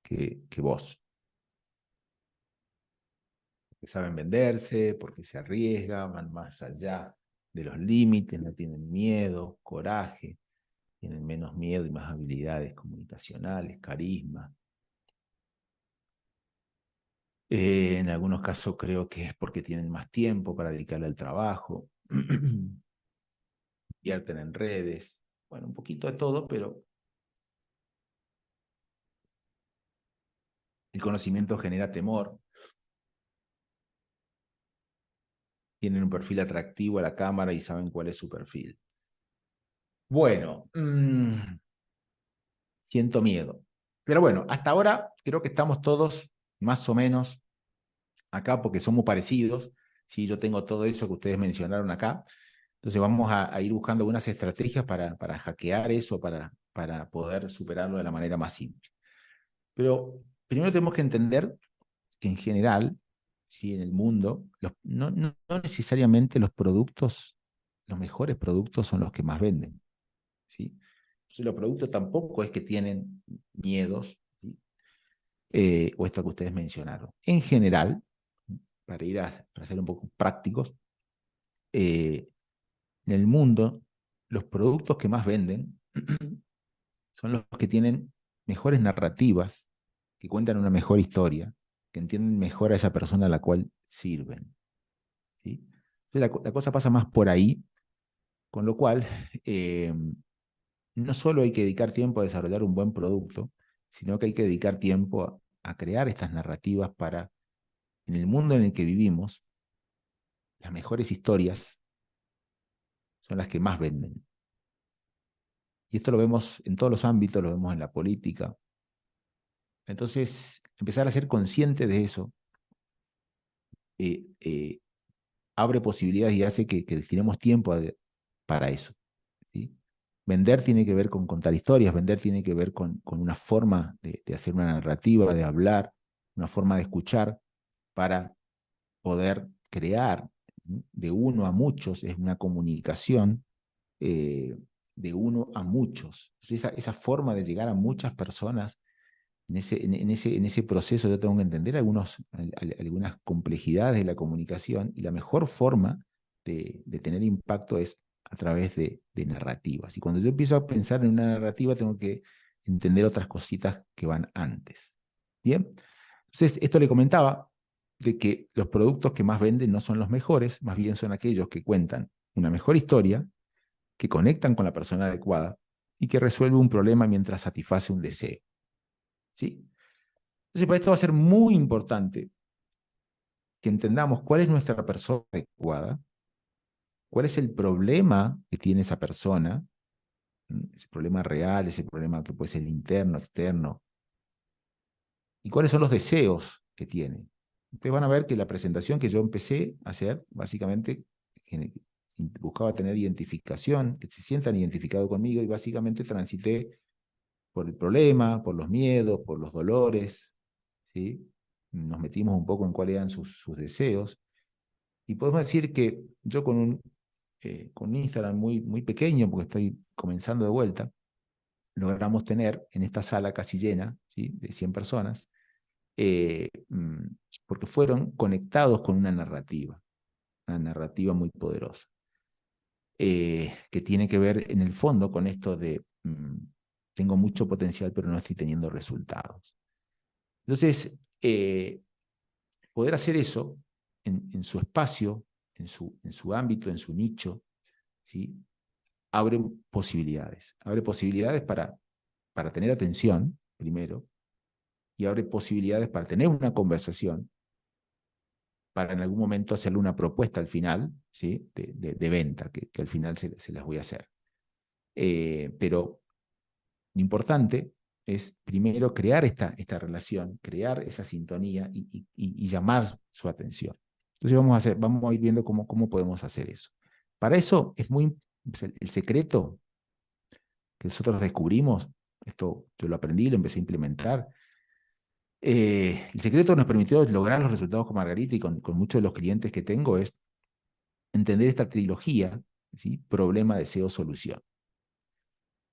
que vos. Que saben venderse, porque se arriesgan, van más allá de los límites, no tienen miedo, coraje, tienen menos miedo y más habilidades comunicacionales, carisma. En algunos casos creo que es porque tienen más tiempo para dedicarle al trabajo, invierten en redes, bueno, un poquito de todo, pero el conocimiento genera temor, tienen un perfil atractivo a la cámara y saben cuál es su perfil. Bueno, siento miedo. Pero bueno, hasta ahora creo que estamos todos más o menos acá porque somos parecidos. ¿Sí? Yo tengo todo eso que ustedes mencionaron acá. Entonces vamos a ir buscando algunas estrategias para hackear eso, para poder superarlo de la manera más simple. Pero primero tenemos que entender que en general, ¿sí? En el mundo, no necesariamente los productos, los mejores productos son los que más venden. ¿Sí? Entonces los productos tampoco es que tienen miedos, ¿sí? O esto que ustedes mencionaron. En general, para ser un poco prácticos, en el mundo, los productos que más venden son los que tienen mejores narrativas, que cuentan una mejor historia, que entienden mejor a esa persona a la cual sirven. ¿Sí? Entonces, la cosa pasa más por ahí, con lo cual no solo hay que dedicar tiempo a desarrollar un buen producto, sino que hay que dedicar tiempo a crear estas narrativas para, en el mundo en el que vivimos, las mejores historias son las que más venden. Y esto lo vemos en todos los ámbitos, lo vemos en la política. Entonces, empezar a ser consciente de eso eh, eh, abre posibilidades y hace que destinemos tiempo para eso. ¿Sí? Vender tiene que ver con contar historias, vender tiene que ver con una forma de hacer una narrativa, de hablar, una forma de escuchar para poder crear de uno a muchos, es una comunicación eh, de uno a muchos. Entonces, esa forma de llegar a muchas personas, en ese proceso yo tengo que entender algunas complejidades de la comunicación y la mejor forma de tener impacto es a través de narrativas. Y cuando yo empiezo a pensar en una narrativa tengo que entender otras cositas que van antes. ¿Bien? Entonces, esto le comentaba de que los productos que más venden no son los mejores, más bien son aquellos que cuentan una mejor historia, que conectan con la persona adecuada y que resuelve un problema mientras satisface un deseo. ¿Sí? Entonces, para esto va a ser muy importante que entendamos cuál es nuestra persona adecuada, cuál es el problema que tiene esa persona, ese problema real, ese problema que puede ser interno, externo, y cuáles son los deseos que tiene. Ustedes van a ver que la presentación que yo empecé a hacer, básicamente, buscaba tener identificación, que se sientan identificados conmigo, y básicamente transité por el problema, por los miedos, por los dolores, ¿sí? Nos metimos un poco en cuáles eran sus deseos, y podemos decir que yo con un Instagram muy pequeño, porque estoy comenzando de vuelta, logramos tener en esta sala casi llena, ¿sí? De 100 personas, eh, mm, porque fueron conectados con una narrativa muy poderosa, que tiene que ver en el fondo con esto de tengo mucho potencial pero no estoy teniendo resultados. Entonces, poder hacer eso en su espacio, en su ámbito, en su nicho, ¿sí? Abre posibilidades para tener atención, primero, y abre posibilidades para tener una conversación, para en algún momento hacerle una propuesta al final, ¿sí? de venta, que al final se las voy a hacer. Pero lo importante es primero crear esta relación, crear esa sintonía y llamar su atención. Entonces vamos a ir viendo cómo podemos hacer eso. Para eso es el secreto que nosotros descubrimos, esto yo lo aprendí, lo empecé a implementar. El secreto que nos permitió lograr los resultados con Margarita y con muchos de los clientes que tengo es entender esta trilogía, ¿sí? Problema, deseo, solución.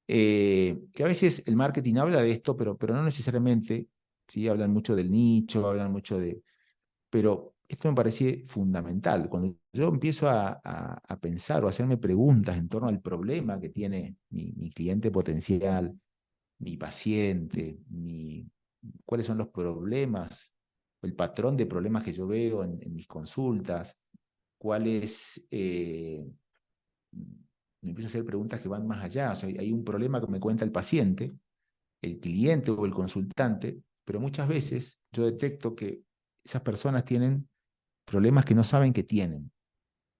Que a veces el marketing habla de esto, pero no necesariamente, ¿sí? Hablan mucho del nicho, hablan mucho de... Pero esto me parece fundamental. Cuando yo empiezo a pensar o a hacerme preguntas en torno al problema que tiene mi cliente potencial, mi paciente, cuáles son los problemas, el patrón de problemas que yo veo en mis consultas, cuáles... me empiezo a hacer preguntas que van más allá. O sea, hay un problema que me cuenta el paciente, el cliente o el consultante, pero muchas veces yo detecto que esas personas tienen problemas que no saben que tienen.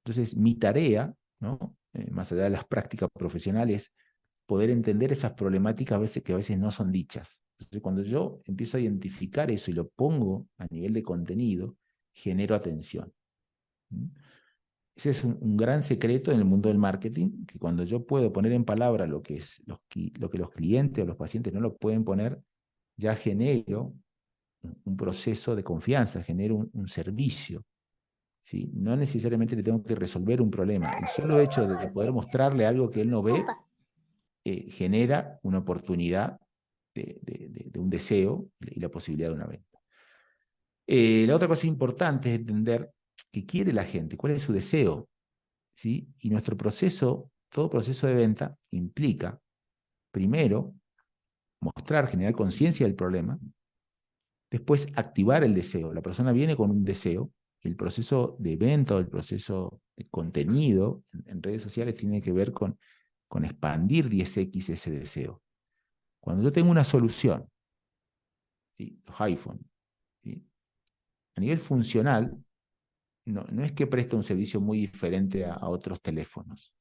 Entonces, mi tarea, ¿no? Más allá de las prácticas profesionales, poder entender esas problemáticas que a veces no son dichas. Entonces, cuando yo empiezo a identificar eso y lo pongo a nivel de contenido, genero atención. Ese es un gran secreto en el mundo del marketing, que cuando yo puedo poner en palabra lo que los clientes o los pacientes no lo pueden poner, ya genero un proceso de confianza, genero un servicio. ¿Sí? No necesariamente le tengo que resolver un problema. El solo hecho de poder mostrarle algo que él no ve genera una oportunidad de un deseo y la posibilidad de una venta. La otra cosa importante es entender qué quiere la gente, cuál es su deseo. ¿Sí? Y nuestro proceso, todo proceso de venta implica, primero, mostrar, generar conciencia del problema, después activar el deseo. La persona viene con un deseo, y el proceso de venta o el proceso de contenido en redes sociales tiene que ver con expandir 10x ese deseo. Cuando yo tengo una solución ¿sí? Los iPhone. ¿Sí? A nivel funcional, no es que presta un servicio muy diferente a otros teléfonos,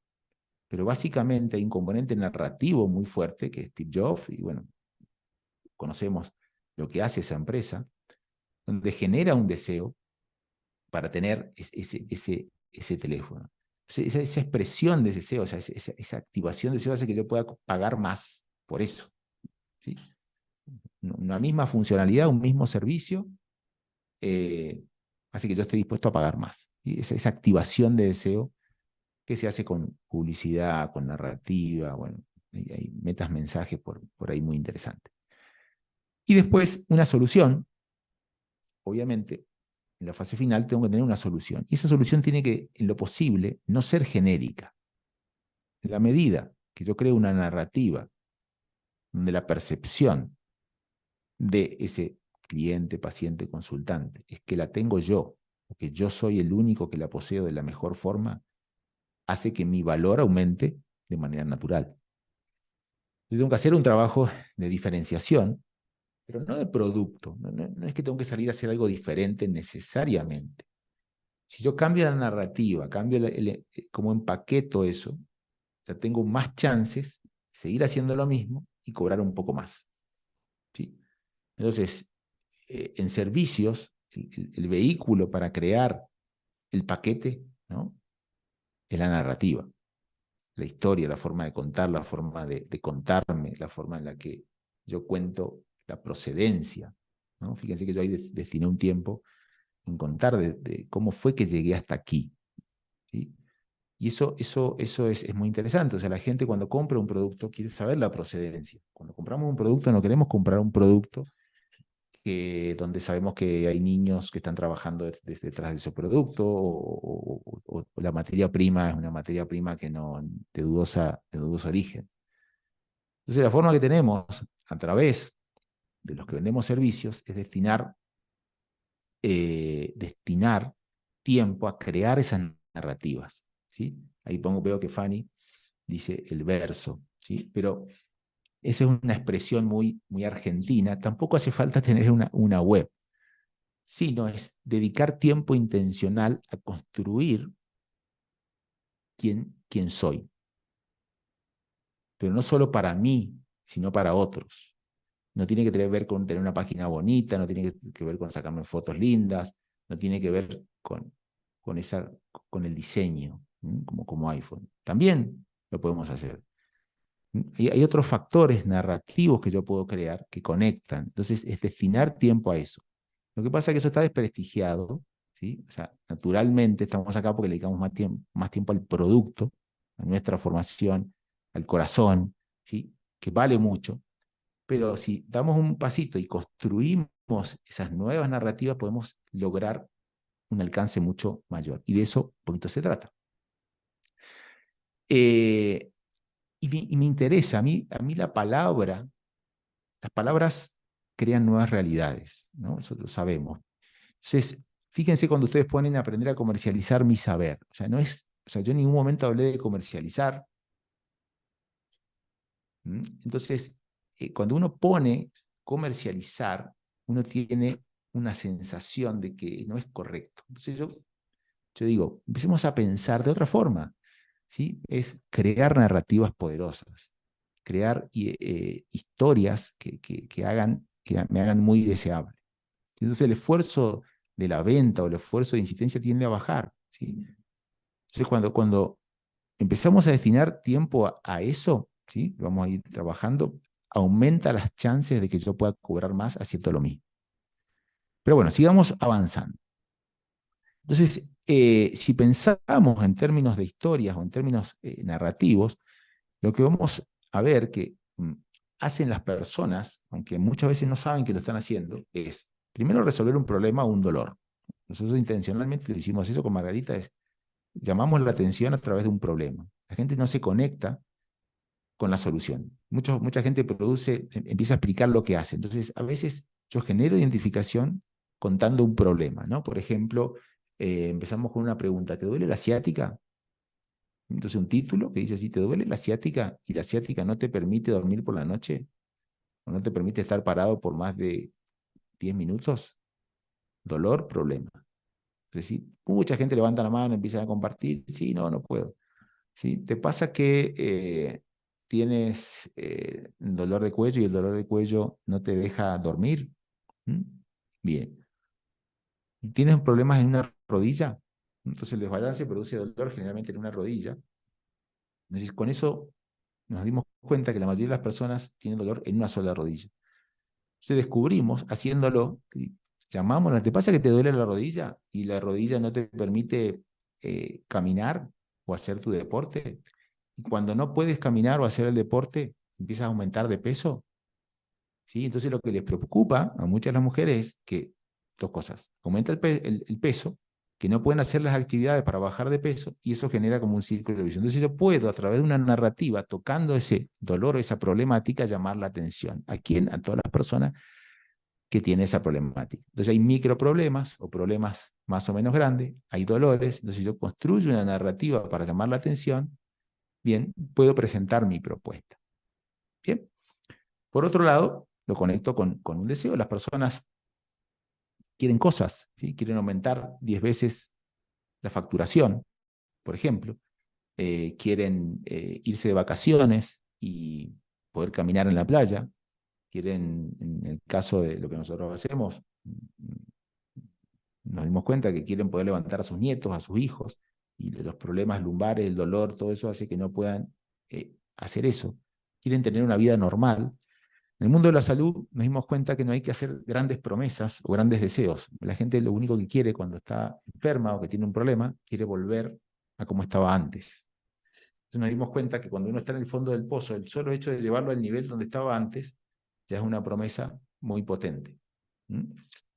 pero básicamente hay un componente narrativo muy fuerte que es Steve Jobs, y bueno, conocemos lo que hace esa empresa, donde genera un deseo para tener ese teléfono. Esa expresión de deseo, o sea, esa activación de deseo hace que yo pueda pagar más por eso. ¿Sí? Una misma funcionalidad, un mismo servicio, hace que yo esté dispuesto a pagar más. ¿Sí? Esa activación de deseo que se hace con publicidad, con narrativa, bueno, hay metas mensajes por ahí muy interesantes. Y después una solución, obviamente, en la fase final tengo que tener una solución. Y esa solución tiene que, en lo posible, no ser genérica. En la medida que yo creo una narrativa donde la percepción de ese cliente, paciente, consultante es que la tengo yo, o que yo soy el único que la poseo de la mejor forma, hace que mi valor aumente de manera natural. Yo tengo que hacer un trabajo de diferenciación, pero no de producto. No es que tengo que salir a hacer algo diferente necesariamente. Si yo cambio la narrativa, cambio cómo empaqueto eso, ya tengo más chances de seguir haciendo lo mismo y cobrar un poco más. ¿Sí? Entonces, en servicios, el vehículo para crear el paquete, ¿no? Es la narrativa, la historia, la forma de contar, la forma de contarme, la forma en la que yo cuento la procedencia. ¿No? Fíjense que yo ahí destiné un tiempo en contar de cómo fue que llegué hasta aquí. ¿Sí? Y eso es muy interesante. O sea, la gente cuando compra un producto quiere saber la procedencia. Cuando compramos un producto no queremos comprar un producto donde sabemos que hay niños que están trabajando detrás de su producto o la materia prima es una materia prima que no, de dudoso origen. Entonces la forma que tenemos a través de los que vendemos servicios es destinar tiempo a crear esas narrativas. ¿Sí? Ahí veo que Fanny dice el verso, ¿sí? Pero esa es una expresión muy argentina. Tampoco hace falta tener una web, sino es dedicar tiempo intencional a construir quién soy. Pero no solo para mí, sino para otros. No tiene que ver con tener una página bonita, no tiene que ver con sacarme fotos lindas, no tiene que ver con el diseño, como iPhone. También lo podemos hacer. Hay otros factores narrativos que yo puedo crear que conectan. Entonces, es destinar tiempo a eso. Lo que pasa es que eso está desprestigiado, ¿sí? O sea, naturalmente estamos acá porque le dedicamos más tiempo al producto, a nuestra formación, al corazón, ¿sí? Que vale mucho. Pero si damos un pasito y construimos esas nuevas narrativas, podemos lograr un alcance mucho mayor. Y de eso un poquito se trata. Y me interesa, a mí las palabras crean nuevas realidades, ¿no? Nosotros sabemos. Entonces, fíjense cuando ustedes ponen a aprender a comercializar mi saber. O sea, yo en ningún momento hablé de comercializar. Entonces, cuando uno pone comercializar, uno tiene una sensación de que no es correcto. Entonces yo digo, empecemos a pensar de otra forma, ¿sí? Es crear narrativas poderosas, crear historias que me hagan muy deseable. Entonces el esfuerzo de la venta o el esfuerzo de insistencia tiende a bajar, ¿sí? Entonces cuando empezamos a destinar tiempo a eso, ¿sí? Vamos a ir trabajando, aumenta las chances de que yo pueda cobrar más haciendo lo mismo. Pero bueno, sigamos avanzando. Entonces, si pensamos en términos de historias o en términos narrativos, lo que vamos a ver que hacen las personas, aunque muchas veces no saben que lo están haciendo, es primero resolver un problema o un dolor. Nosotros intencionalmente lo hicimos eso con Margarita, llamamos la atención a través de un problema. La gente no se conecta con la solución. Mucha gente empieza a explicar lo que hace. Entonces, a veces yo genero identificación contando un problema, ¿no? Por ejemplo, empezamos con una pregunta, ¿te duele la ciática? Entonces un título que dice así, ¿te duele la ciática? Y la ciática no te permite dormir por la noche, o no te permite estar parado por más de 10 minutos, dolor, problema. Entonces, sí, mucha gente levanta la mano, empiezan a compartir, sí, no, no puedo. ¿Sí? ¿Te pasa que tienes dolor de cuello y el dolor de cuello no te deja dormir? ¿Mm? Bien. ¿Tienes problemas en una rodilla? Entonces el desbalance produce dolor generalmente en una rodilla. Entonces, con eso nos dimos cuenta que la mayoría de las personas tienen dolor en una sola rodilla. Entonces descubrimos, haciéndolo, llamamos, ¿te pasa que te duele la rodilla y la rodilla no te permite caminar o hacer tu deporte? Y cuando no puedes caminar o hacer el deporte, empiezas a aumentar de peso. ¿Sí? Entonces lo que les preocupa a muchas de las mujeres es que dos cosas. Aumenta el peso, que no pueden hacer las actividades para bajar de peso, y eso genera como un círculo de visión. Entonces yo puedo, a través de una narrativa, tocando ese dolor o esa problemática, llamar la atención. ¿A quién? A todas las personas que tienen esa problemática. Entonces hay microproblemas o problemas más o menos grandes, hay dolores, entonces yo construyo una narrativa para llamar la atención, bien, puedo presentar mi propuesta. Bien. Por otro lado, lo conecto con un deseo. Las personas quieren cosas, ¿sí? Quieren aumentar 10 veces la facturación, por ejemplo. Quieren irse de vacaciones y poder caminar en la playa. Quieren, en el caso de lo que nosotros hacemos, nos dimos cuenta que quieren poder levantar a sus nietos, a sus hijos, y los problemas lumbares, el dolor, todo eso hace que no puedan hacer eso. Quieren tener una vida normal. En el mundo de la salud nos dimos cuenta que no hay que hacer grandes promesas o grandes deseos. La gente lo único que quiere cuando está enferma o que tiene un problema, quiere volver a como estaba antes. Entonces nos dimos cuenta que cuando uno está en el fondo del pozo, el solo hecho de llevarlo al nivel donde estaba antes, ya es una promesa muy potente. No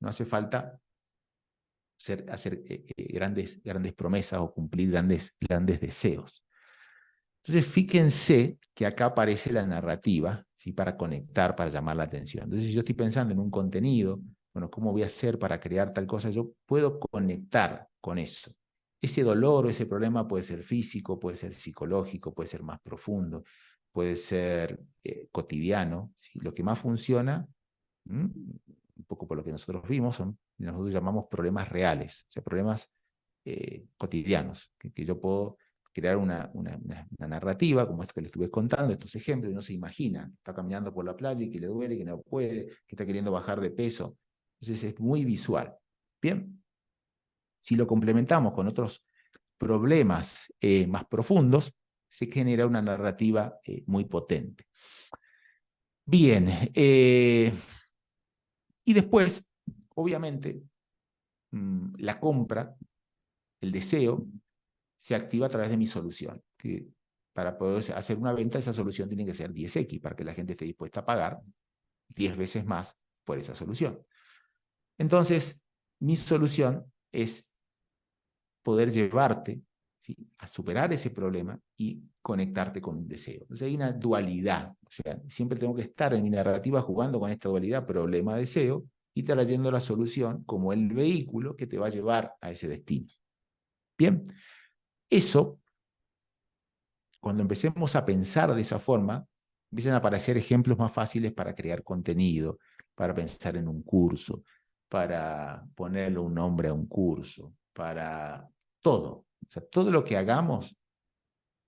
hace falta hacer grandes promesas o cumplir grandes deseos. Entonces, fíjense que acá aparece la narrativa, ¿sí? Para conectar, para llamar la atención. Entonces, si yo estoy pensando en un contenido, bueno, ¿cómo voy a hacer para crear tal cosa? Yo puedo conectar con eso. Ese dolor o ese problema puede ser físico, puede ser psicológico, puede ser más profundo, puede ser cotidiano. ¿Sí? Lo que más funciona, un poco por lo que nosotros vimos, nosotros llamamos problemas reales, o sea, problemas cotidianos, que yo puedo crear una narrativa, como esto que le estuve contando, estos ejemplos, y uno se imagina, está caminando por la playa y que le duele, que no puede, que está queriendo bajar de peso. Entonces es muy visual. Bien, si lo complementamos con otros problemas más profundos, se genera una narrativa muy potente. Bien, y después, obviamente, la compra, el deseo, se activa a través de mi solución. Que para poder hacer una venta, esa solución tiene que ser 10x para que la gente esté dispuesta a pagar 10 veces más por esa solución. Entonces, mi solución es poder llevarte, ¿sí?, a superar ese problema y conectarte con un deseo. Entonces hay una dualidad, o sea, siempre tengo que estar en mi narrativa jugando con esta dualidad problema-deseo y trayendo la solución como el vehículo que te va a llevar a ese destino. Bien, eso, cuando empecemos a pensar de esa forma, empiezan a aparecer ejemplos más fáciles para crear contenido, para pensar en un curso, para ponerle un nombre a un curso, para todo. O sea, todo lo que hagamos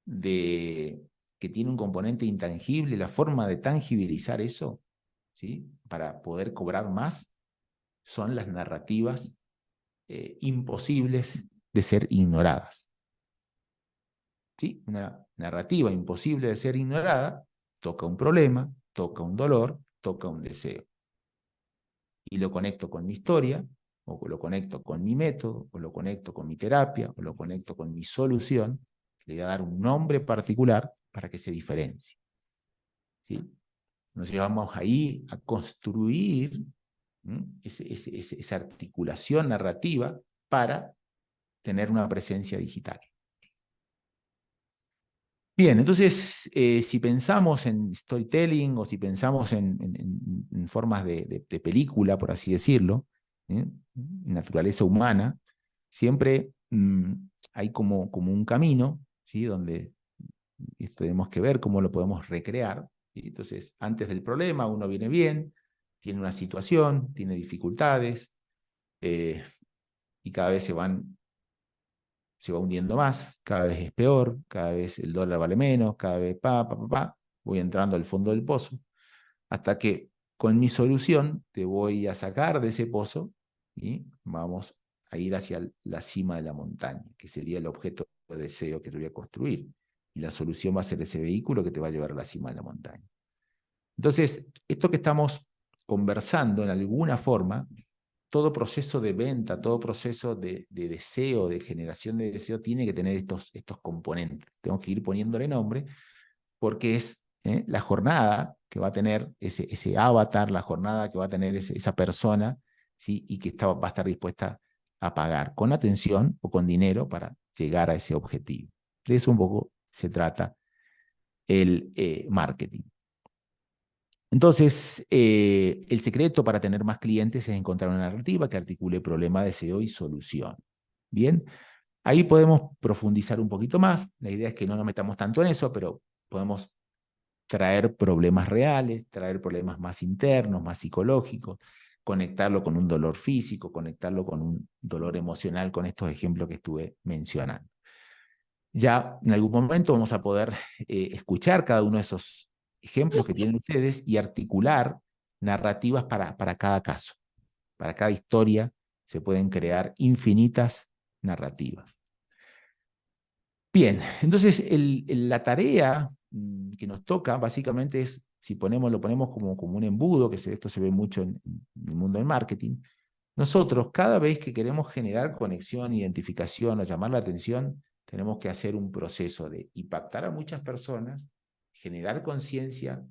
que tiene un componente intangible, la forma de tangibilizar eso, ¿sí?, para poder cobrar más, son las narrativas imposibles de ser ignoradas. ¿Sí? Una narrativa imposible de ser ignorada toca un problema, toca un dolor, toca un deseo. Y lo conecto con mi historia, o lo conecto con mi método, o lo conecto con mi terapia, o lo conecto con mi solución. Le voy a dar un nombre particular para que se diferencie. ¿Sí? Nos llevamos ahí a construir esa articulación narrativa para tener una presencia digital. Bien, entonces, si pensamos en storytelling o si pensamos en formas de película, por así decirlo, naturaleza humana, siempre hay como un camino, ¿sí?, donde tenemos que ver cómo lo podemos recrear. ¿Sí? Entonces, antes del problema, uno viene bien, tiene una situación, tiene dificultades, y cada vez se va hundiendo más, cada vez es peor, cada vez el dólar vale menos, cada vez voy entrando al fondo del pozo, hasta que con mi solución te voy a sacar de ese pozo y vamos a ir hacia la cima de la montaña, que sería el objeto de deseo que te voy a construir. Y la solución va a ser ese vehículo que te va a llevar a la cima de la montaña. Entonces, esto que estamos conversando en alguna forma, todo proceso de venta, todo proceso de deseo, de generación de deseo, tiene que tener estos componentes. Tengo que ir poniéndole nombre porque es la jornada que va a tener ese avatar, la jornada que va a tener esa persona, ¿sí? Y que va a estar dispuesta a pagar con atención o con dinero para llegar a ese objetivo. De eso un poco se trata el marketing. Entonces, el secreto para tener más clientes es encontrar una narrativa que articule problema, deseo y solución. Bien, ahí podemos profundizar un poquito más. La idea es que no nos metamos tanto en eso, pero podemos traer problemas reales, traer problemas más internos, más psicológicos, conectarlo con un dolor físico, conectarlo con un dolor emocional, con estos ejemplos que estuve mencionando. Ya en algún momento vamos a poder escuchar cada uno de esos ejemplos que tienen ustedes y articular narrativas para cada caso. Para cada historia se pueden crear infinitas narrativas. Bien, entonces la tarea que nos toca básicamente es, si lo ponemos como un embudo, que esto se ve mucho en el mundo del marketing, nosotros cada vez que queremos generar conexión, identificación o llamar la atención, tenemos que hacer un proceso de impactar a muchas personas, generar conciencia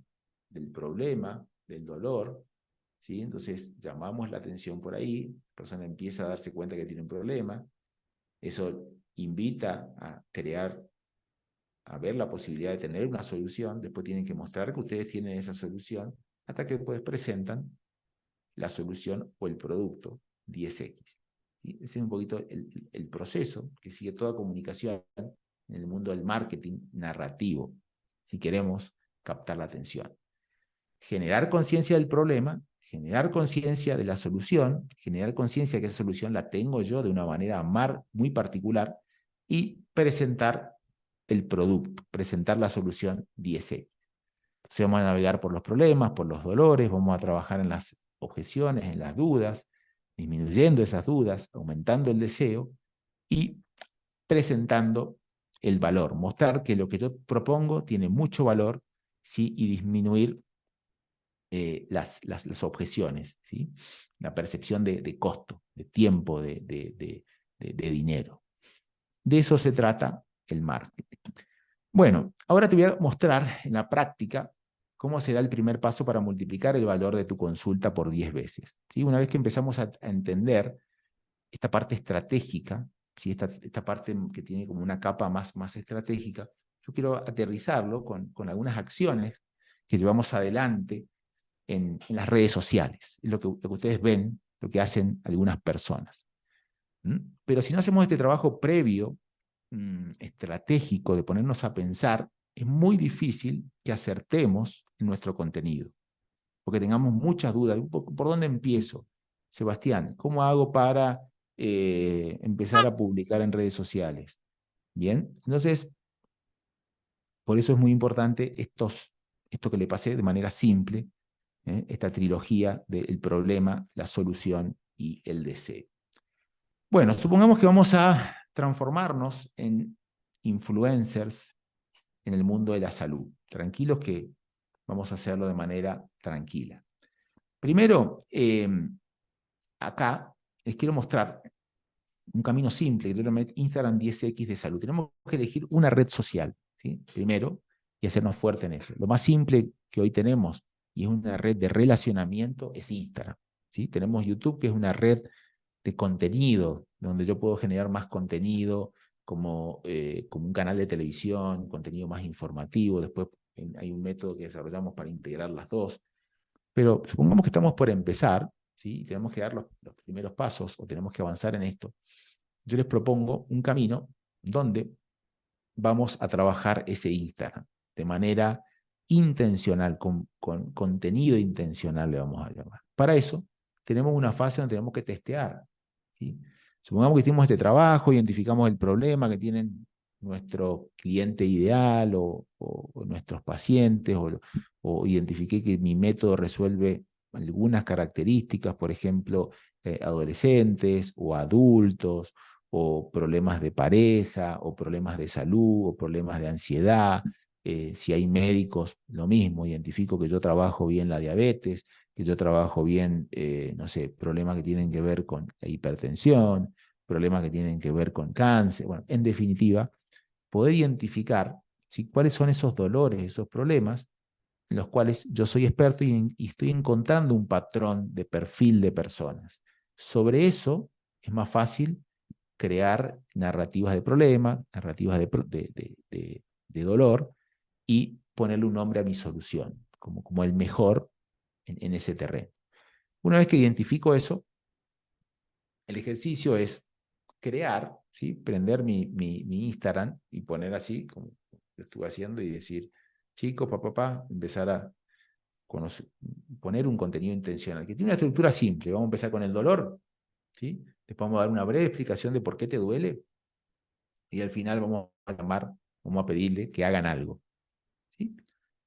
del problema, del dolor, ¿sí? Entonces llamamos la atención por ahí, la persona empieza a darse cuenta que tiene un problema, eso invita a ver la posibilidad de tener una solución, después tienen que mostrar que ustedes tienen esa solución, hasta que después presentan la solución o el producto 10X. ¿Sí? Ese es un poquito el proceso que sigue toda comunicación en el mundo del marketing narrativo, si queremos captar la atención. Generar conciencia del problema, generar conciencia de la solución, generar conciencia que esa solución la tengo yo de una manera muy particular y presentar el producto, presentar la solución 10X. Entonces vamos a navegar por los problemas, por los dolores, vamos a trabajar en las objeciones, en las dudas, disminuyendo esas dudas, aumentando el deseo y presentando el valor, mostrar que lo que yo propongo tiene mucho valor, ¿sí? Y disminuir las objeciones, ¿sí? La percepción de costo, de tiempo, de dinero. De eso se trata el marketing. Bueno, ahora te voy a mostrar en la práctica cómo se da el primer paso para multiplicar el valor de tu consulta por 10 veces. ¿Sí? Una vez que empezamos a entender esta parte estratégica, ¿sí? esta parte que tiene como una capa más estratégica, yo quiero aterrizarlo con algunas acciones que llevamos adelante en las redes sociales. Es lo que ustedes ven, lo que hacen algunas personas. ¿Mm? Pero si no hacemos este trabajo previo, estratégico, de ponernos a pensar, es muy difícil que acertemos en nuestro contenido, porque tengamos muchas dudas. ¿Por dónde empiezo? Sebastián, ¿cómo hago para empezar a publicar en redes sociales? Bien, entonces, por eso es muy importante esto que le pasé de manera simple, esta trilogía del problema, la solución y el deseo. Bueno, supongamos que vamos a transformarnos en influencers en el mundo de la salud. Tranquilos que vamos a hacerlo de manera tranquila. Primero, acá les quiero mostrar un camino simple, que es Instagram 10X de salud. Tenemos que elegir una red social, ¿sí? Primero, y hacernos fuerte en eso. Lo más simple que hoy tenemos, y es una red de relacionamiento, es Instagram, ¿sí? Tenemos YouTube, que es una red de contenido, donde yo puedo generar más contenido, como un canal de televisión, contenido más informativo. Después hay un método que desarrollamos para integrar las dos. Pero supongamos que estamos por empezar, ¿sí? Y tenemos que dar los primeros pasos o tenemos que avanzar en esto. Yo les propongo un camino donde vamos a trabajar ese Instagram de manera intencional, con contenido intencional le vamos a llamar. Para eso tenemos una fase donde tenemos que testear, ¿sí? Supongamos que hicimos este trabajo, identificamos el problema que tienen nuestro cliente ideal o nuestros pacientes, o identifiqué que mi método resuelve algunas características, por ejemplo, adolescentes o adultos, o problemas de pareja, o problemas de salud, o problemas de ansiedad. Si hay médicos, lo mismo, identifico que yo trabajo bien la diabetes, que yo trabajo bien, no sé, problemas que tienen que ver con la hipertensión, problemas que tienen que ver con cáncer. Bueno, en definitiva, poder identificar, ¿sí?, cuáles son esos dolores, esos problemas en los cuales yo soy experto y estoy encontrando un patrón de perfil de personas. Sobre eso es más fácil crear narrativas de problema, narrativas de dolor, y ponerle un nombre a mi solución, como el mejor en ese terreno. Una vez que identifico eso, el ejercicio es crear, ¿sí?, prender mi Instagram y poner así, como lo estuve haciendo, y decir, chicos, papá, empezar a conocer, poner un contenido intencional, que tiene una estructura simple. Vamos a empezar con el dolor, ¿sí? Después vamos a dar una breve explicación de por qué te duele, y al final vamos a pedirle que hagan algo, ¿sí?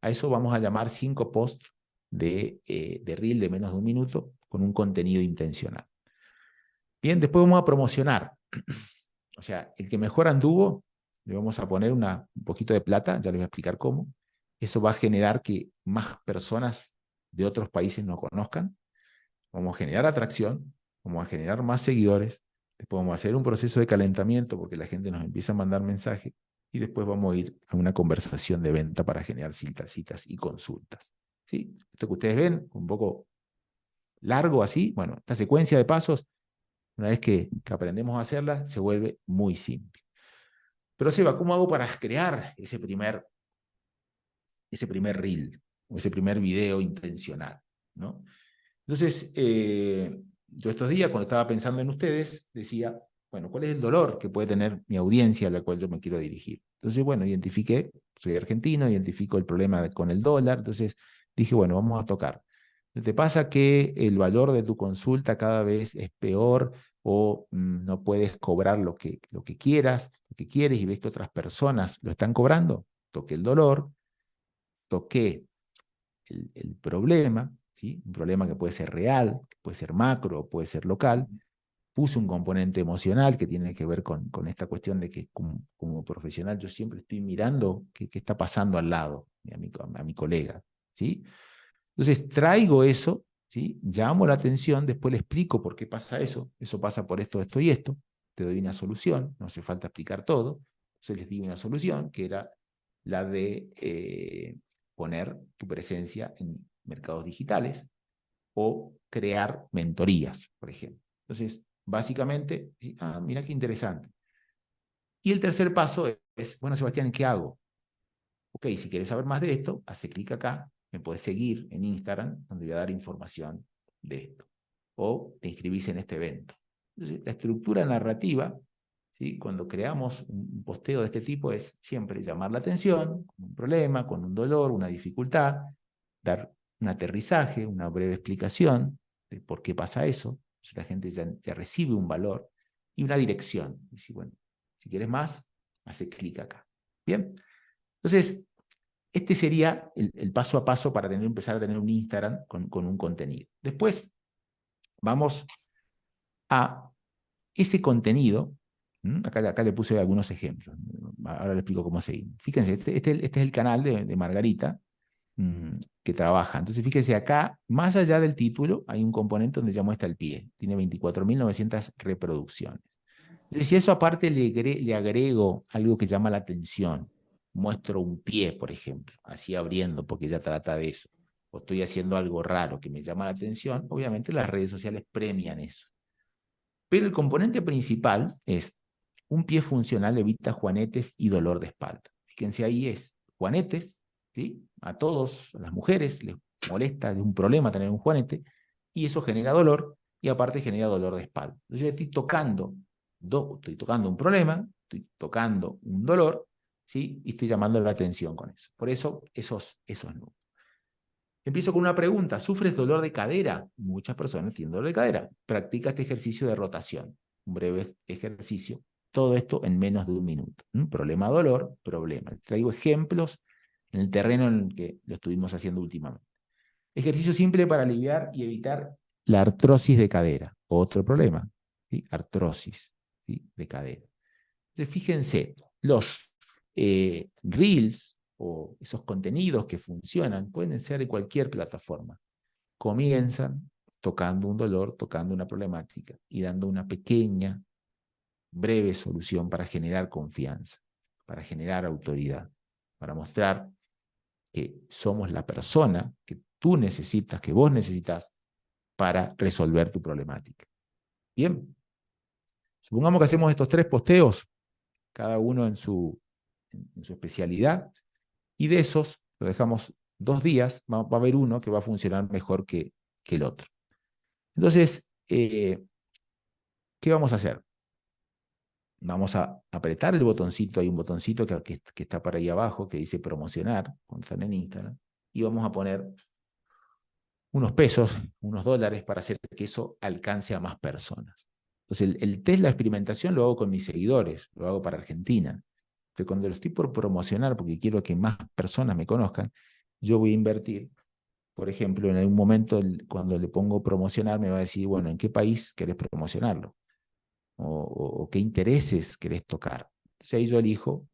A eso vamos a llamar 5 posts de reel de menos de 1 minuto con un contenido intencional. Bien, después vamos a promocionar. O sea, el que mejor anduvo, le vamos a poner un poquito de plata, ya les voy a explicar cómo. Eso va a generar que más personas de otros países nos conozcan. Vamos a generar atracción, vamos a generar más seguidores. Después vamos a hacer un proceso de calentamiento porque la gente nos empieza a mandar mensajes, y después vamos a ir a una conversación de venta para generar citas y consultas, ¿sí? Esto que ustedes ven, un poco largo así, bueno, esta secuencia de pasos, una vez que aprendemos a hacerla, se vuelve muy simple. Pero Seba, ¿cómo hago para crear ese primer reel, o ese primer video intencional, ¿no? Entonces, yo estos días, cuando estaba pensando en ustedes, decía, bueno, ¿cuál es el dolor que puede tener mi audiencia a la cual yo me quiero dirigir? Entonces, bueno, identifiqué, soy argentino, identifico el problema con el dólar, entonces dije, bueno, vamos a tocar. ¿Te pasa que el valor de tu consulta cada vez es peor, o no puedes cobrar lo que quieras, lo que quieres, y ves que otras personas lo están cobrando? Toqué el dolor, toqué el problema, ¿sí?, un problema que puede ser real, puede ser macro, puede ser local. Puse un componente emocional que tiene que ver con esta cuestión de que como profesional yo siempre estoy mirando qué está pasando al lado, a mi colega, ¿sí? Entonces traigo eso, ¿sí?, llamo la atención, después le explico por qué pasa eso pasa por esto, esto y esto, te doy una solución, no hace falta explicar todo. Entonces les di una solución que era la de poner tu presencia en mercados digitales o crear mentorías, por ejemplo. Entonces, básicamente, mira qué interesante. Y el tercer paso es, bueno, Sebastián, ¿qué hago? Ok, si quieres saber más de esto, hace clic acá, me puedes seguir en Instagram, donde voy a dar información de esto. O te inscribís en este evento. Entonces, la estructura narrativa, ¿sí?, cuando creamos un posteo de este tipo, es siempre llamar la atención, con un problema, con un dolor, una dificultad, dar un aterrizaje, una breve explicación de por qué pasa eso. Entonces, la gente ya recibe un valor y una dirección. Y si, bueno, si quieres más, hace clic acá. Bien. Entonces, este sería el paso a paso para empezar a tener un Instagram con un contenido. Después vamos a ese contenido. Acá le puse algunos ejemplos. Ahora le explico cómo seguir. Fíjense, este es el canal de Margarita, que trabaja. Entonces, fíjense acá, más allá del título, hay un componente donde ya muestra el pie. Tiene 24.900 reproducciones. Entonces, si eso aparte le agrego algo que llama la atención, muestro un pie, por ejemplo, así abriendo, porque ella trata de eso, o estoy haciendo algo raro que me llama la atención, obviamente las redes sociales premian eso. Pero el componente principal es: un pie funcional evita juanetes y dolor de espalda. Fíjense, ahí es juanetes, ¿sí? A todos, a las mujeres les molesta, de un problema tener un juanete, y eso genera dolor, y aparte genera dolor de espalda. Entonces estoy tocando un problema, estoy tocando un dolor, ¿sí? Y estoy llamando la atención con eso. Por eso, esos números. Empiezo con una pregunta. ¿Sufres dolor de cadera? Muchas personas tienen dolor de cadera. Practica este ejercicio de rotación. Un breve ejercicio. Todo esto en menos de un minuto. Problema, dolor, problema. Traigo ejemplos en el terreno en el que lo estuvimos haciendo últimamente. Ejercicio simple para aliviar y evitar la artrosis de cadera. Otro problema. ¿Sí? Artrosis, ¿sí? De cadera. Entonces, fíjense, los reels o esos contenidos que funcionan pueden ser de cualquier plataforma. Comienzan tocando un dolor, tocando una problemática y dando una pequeña, breve solución para generar confianza, para generar autoridad, para mostrar que somos la persona que tú necesitas, que vos necesitas para resolver tu problemática. Bien, supongamos que hacemos estos 3 posteos, cada uno en su especialidad, y de esos lo dejamos 2 días, va a haber uno que va a funcionar mejor que el otro. Entonces, ¿qué vamos a hacer? Vamos a apretar el botoncito, hay un botoncito que está para ahí abajo, que dice promocionar, cuando están en Instagram, y vamos a poner unos pesos, unos dólares, para hacer que eso alcance a más personas. Entonces, el test, la experimentación, lo hago con mis seguidores, lo hago para Argentina. Pero cuando lo estoy por promocionar, porque quiero que más personas me conozcan, yo voy a invertir. Por ejemplo, en algún momento, cuando le pongo promocionar, me va a decir, bueno, ¿en qué país querés promocionarlo? O qué intereses querés tocar. Entonces ahí yo elijo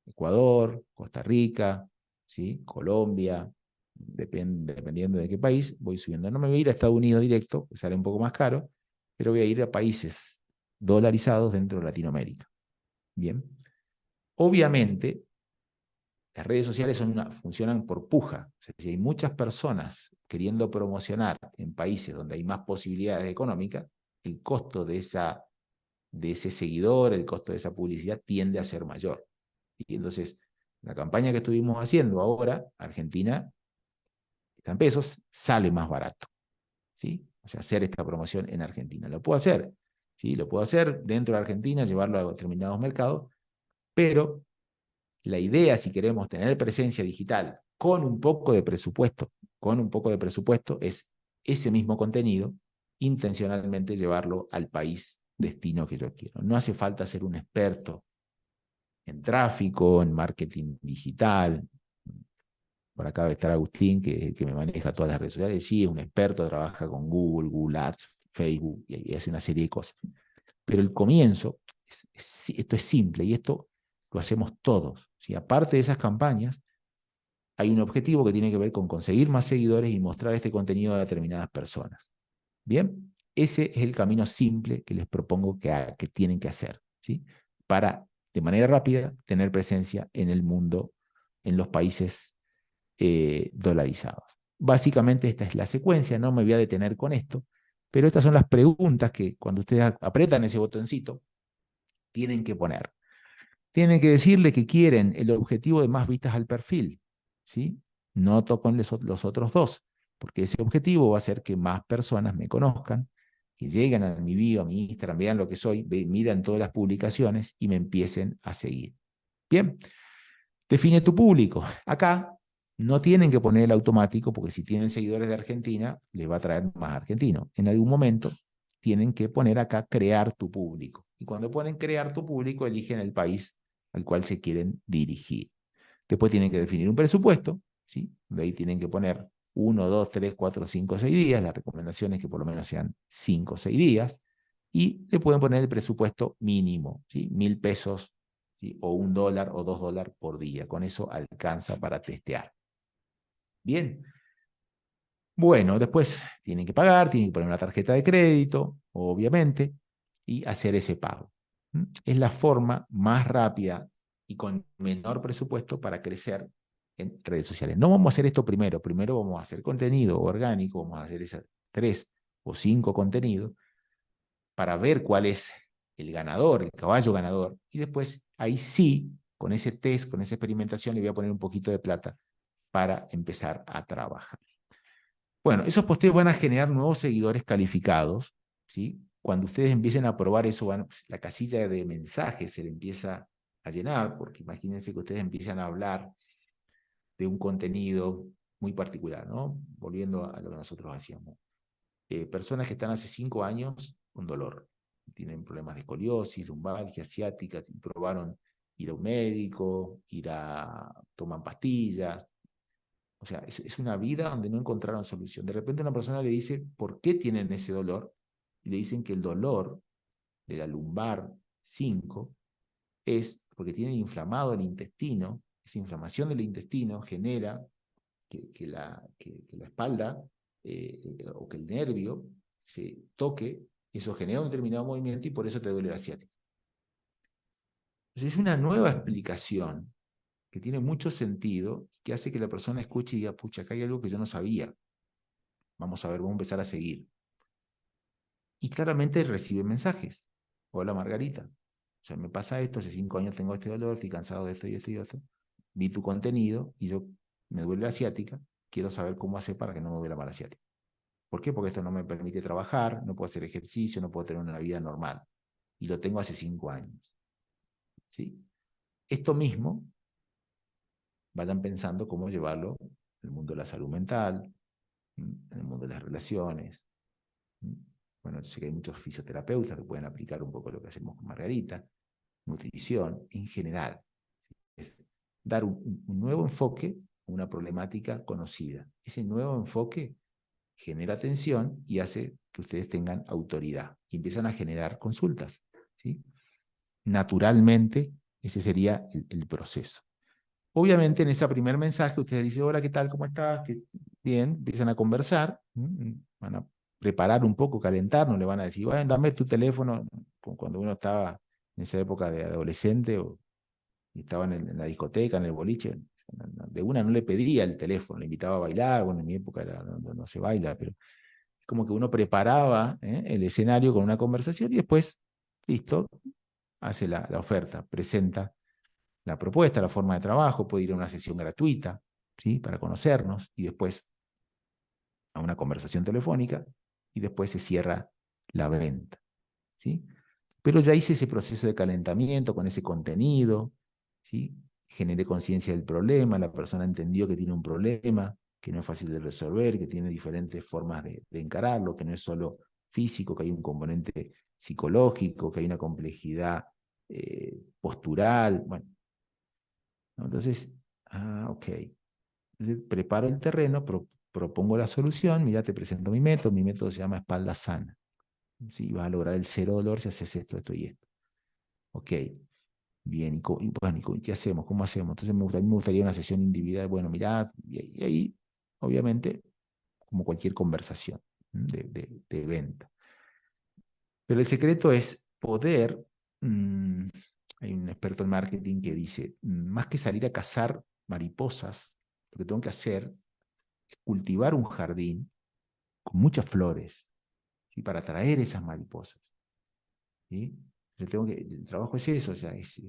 Ecuador, Costa Rica, ¿sí? Colombia, dependiendo de qué país, voy subiendo. No me voy a ir a Estados Unidos directo, que sale un poco más caro, pero voy a ir a países dolarizados dentro de Latinoamérica. Bien. Obviamente, las redes sociales funcionan por puja. O sea, si hay muchas personas queriendo promocionar en países donde hay más posibilidades económicas, el costo de ese seguidor, el costo de esa publicidad tiende a ser mayor. Y entonces, la campaña que estuvimos haciendo ahora, Argentina, está en pesos, sale más barato. ¿Sí? O sea, hacer esta promoción en Argentina. Lo puedo hacer, ¿sí? Lo puedo hacer dentro de Argentina, llevarlo a determinados mercados, pero la idea, si queremos tener presencia digital con un poco de presupuesto, es ese mismo contenido, intencionalmente llevarlo al país destino que yo quiero. No hace falta ser un experto en tráfico, en marketing digital. Por acá debe estar Agustín, que me maneja todas las redes sociales. Sí, es un experto, trabaja con Google, Google Ads, Facebook, y hace una serie de cosas. Pero el comienzo, esto es simple, y esto lo hacemos todos. ¿Sí? Aparte de esas campañas, hay un objetivo que tiene que ver con conseguir más seguidores y mostrar este contenido a determinadas personas. Bien, ese es el camino simple que les propongo que tienen que hacer, ¿sí? Para, de manera rápida, tener presencia en el mundo, en los países dolarizados. Básicamente esta es la secuencia, no me voy a detener con esto, pero estas son las preguntas que cuando ustedes apretan ese botoncito, tienen que poner. Tienen que decirle que quieren el objetivo de más vistas al perfil, ¿sí? No tocan los otros 2, porque ese objetivo va a hacer que más personas me conozcan, que lleguen a mi bio, a mi Instagram, vean lo que soy, miran todas las publicaciones y me empiecen a seguir. Bien, define tu público. Acá no tienen que poner el automático, porque si tienen seguidores de Argentina, les va a traer más argentinos. En algún momento tienen que poner acá crear tu público. Y cuando ponen crear tu público, eligen el país al cual se quieren dirigir. Después tienen que definir un presupuesto, ¿sí? De ahí tienen que poner 1, 2, 3, 4, 5, 6 días. La recomendación es que por lo menos sean 5 o 6 días. Y le pueden poner el presupuesto mínimo, ¿sí? 1.000 pesos, ¿sí? O $1 o $2 por día. Con eso alcanza para testear. Bien. Bueno, después tienen que pagar, tienen que poner una tarjeta de crédito, obviamente, y hacer ese pago. Es la forma más rápida y con menor presupuesto para crecer en redes sociales. No vamos a hacer esto primero. Primero vamos a hacer contenido orgánico, vamos a hacer esas 3 o 5 contenidos para ver cuál es el ganador, el caballo ganador. Y después, ahí sí, con ese test, con esa experimentación, le voy a poner un poquito de plata para empezar a trabajar. Bueno, esos posteos van a generar nuevos seguidores calificados, ¿sí? Cuando ustedes empiecen a probar eso, la casilla de mensajes se le empieza a llenar, porque imagínense que ustedes empiezan a hablar de un contenido muy particular, ¿no? Volviendo a lo que nosotros hacíamos. Personas que están hace 5 años con dolor, tienen problemas de escoliosis, lumbalgia, ciática, probaron ir a un médico, toman pastillas, o sea, es una vida donde no encontraron solución. De repente una persona le dice, ¿por qué tienen ese dolor? Y le dicen que el dolor de la lumbar 5 es porque tienen inflamado el intestino. Esa inflamación del intestino genera que la espalda o que el nervio se toque, eso genera un determinado movimiento y por eso te duele la ciática. Entonces es una nueva explicación que tiene mucho sentido, que hace que la persona escuche y diga, pucha, acá hay algo que yo no sabía. Vamos a ver, vamos a empezar a seguir. Y claramente recibe mensajes. Hola Margarita, o sea, me pasa esto, hace 5 años tengo este dolor, estoy cansado de esto y esto y esto. Vi tu contenido y yo me duele la ciática, quiero saber cómo hacer para que no me duela más la ciática. ¿Por qué? Porque esto no me permite trabajar, no puedo hacer ejercicio, no puedo tener una vida normal. Y lo tengo hace 5 años. ¿Sí? Esto mismo, vayan pensando cómo llevarlo al mundo de la salud mental, en el mundo de las relaciones. Bueno, sé que hay muchos fisioterapeutas que pueden aplicar un poco lo que hacemos con Margarita, nutrición en general. Es dar un nuevo enfoque a una problemática conocida. Ese nuevo enfoque genera atención y hace que ustedes tengan autoridad y empiezan a generar consultas. ¿Sí? Naturalmente, ese sería el proceso. Obviamente, en ese primer mensaje, ustedes dicen, hola, ¿qué tal? ¿Cómo estás? Bien, empiezan a conversar, van a preparar un poco, calentar, no le van a decir, bueno, dame tu teléfono, como cuando uno estaba en esa época de adolescente y estaba en la discoteca, en el boliche, de una no le pedía el teléfono, le invitaba a bailar, bueno, en mi época no se baila, pero es como que uno preparaba el escenario con una conversación y después, listo, hace la oferta, presenta la propuesta, la forma de trabajo, puede ir a una sesión gratuita, ¿sí? Para conocernos y después a una conversación telefónica y después se cierra la venta, ¿sí? Pero ya hice ese proceso de calentamiento con ese contenido, ¿sí? Generé conciencia del problema, la persona entendió que tiene un problema, que no es fácil de resolver, que tiene diferentes formas de encararlo, que no es solo físico, que hay un componente psicológico, que hay una complejidad postural, bueno, ¿no? Entonces, ok. Entonces, preparo el terreno, propongo la solución, mira, te presento mi método se llama espalda sana. ¿Sí? Vas a lograr el cero dolor si haces esto, esto y esto. Ok, bien, bueno, ¿qué hacemos? ¿Cómo hacemos? Entonces me gustaría una sesión individual, bueno, mira, y ahí, obviamente, como cualquier conversación de venta. Pero el secreto es poder, mmm, hay un experto en marketing que dice, más que salir a cazar mariposas, lo que tengo que hacer es cultivar un jardín con muchas flores, ¿sí? Para atraer esas mariposas. ¿Sí? El trabajo es eso, o sea, es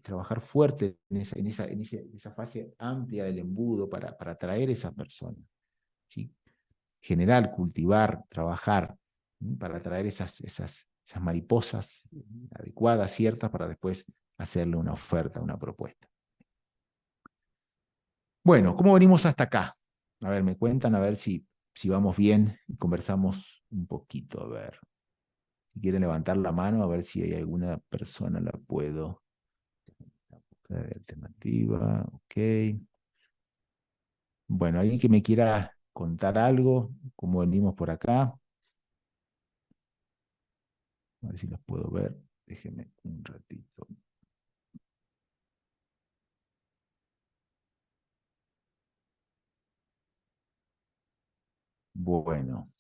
trabajar fuerte en esa fase amplia del embudo para atraer a esas personas. ¿Sí? Generar, cultivar, trabajar, ¿sí? Para atraer esas mariposas adecuadas, ciertas, para después hacerle una oferta, una propuesta. Bueno, ¿cómo venimos hasta acá? A ver, me cuentan, a ver si vamos bien y conversamos un poquito, a ver. Si quieren levantar la mano, a ver si hay alguna persona, la puedo. Alternativa, ok. Bueno, alguien que me quiera contar algo, cómo venimos por acá. A ver si los puedo ver. Déjenme un ratito. Bueno,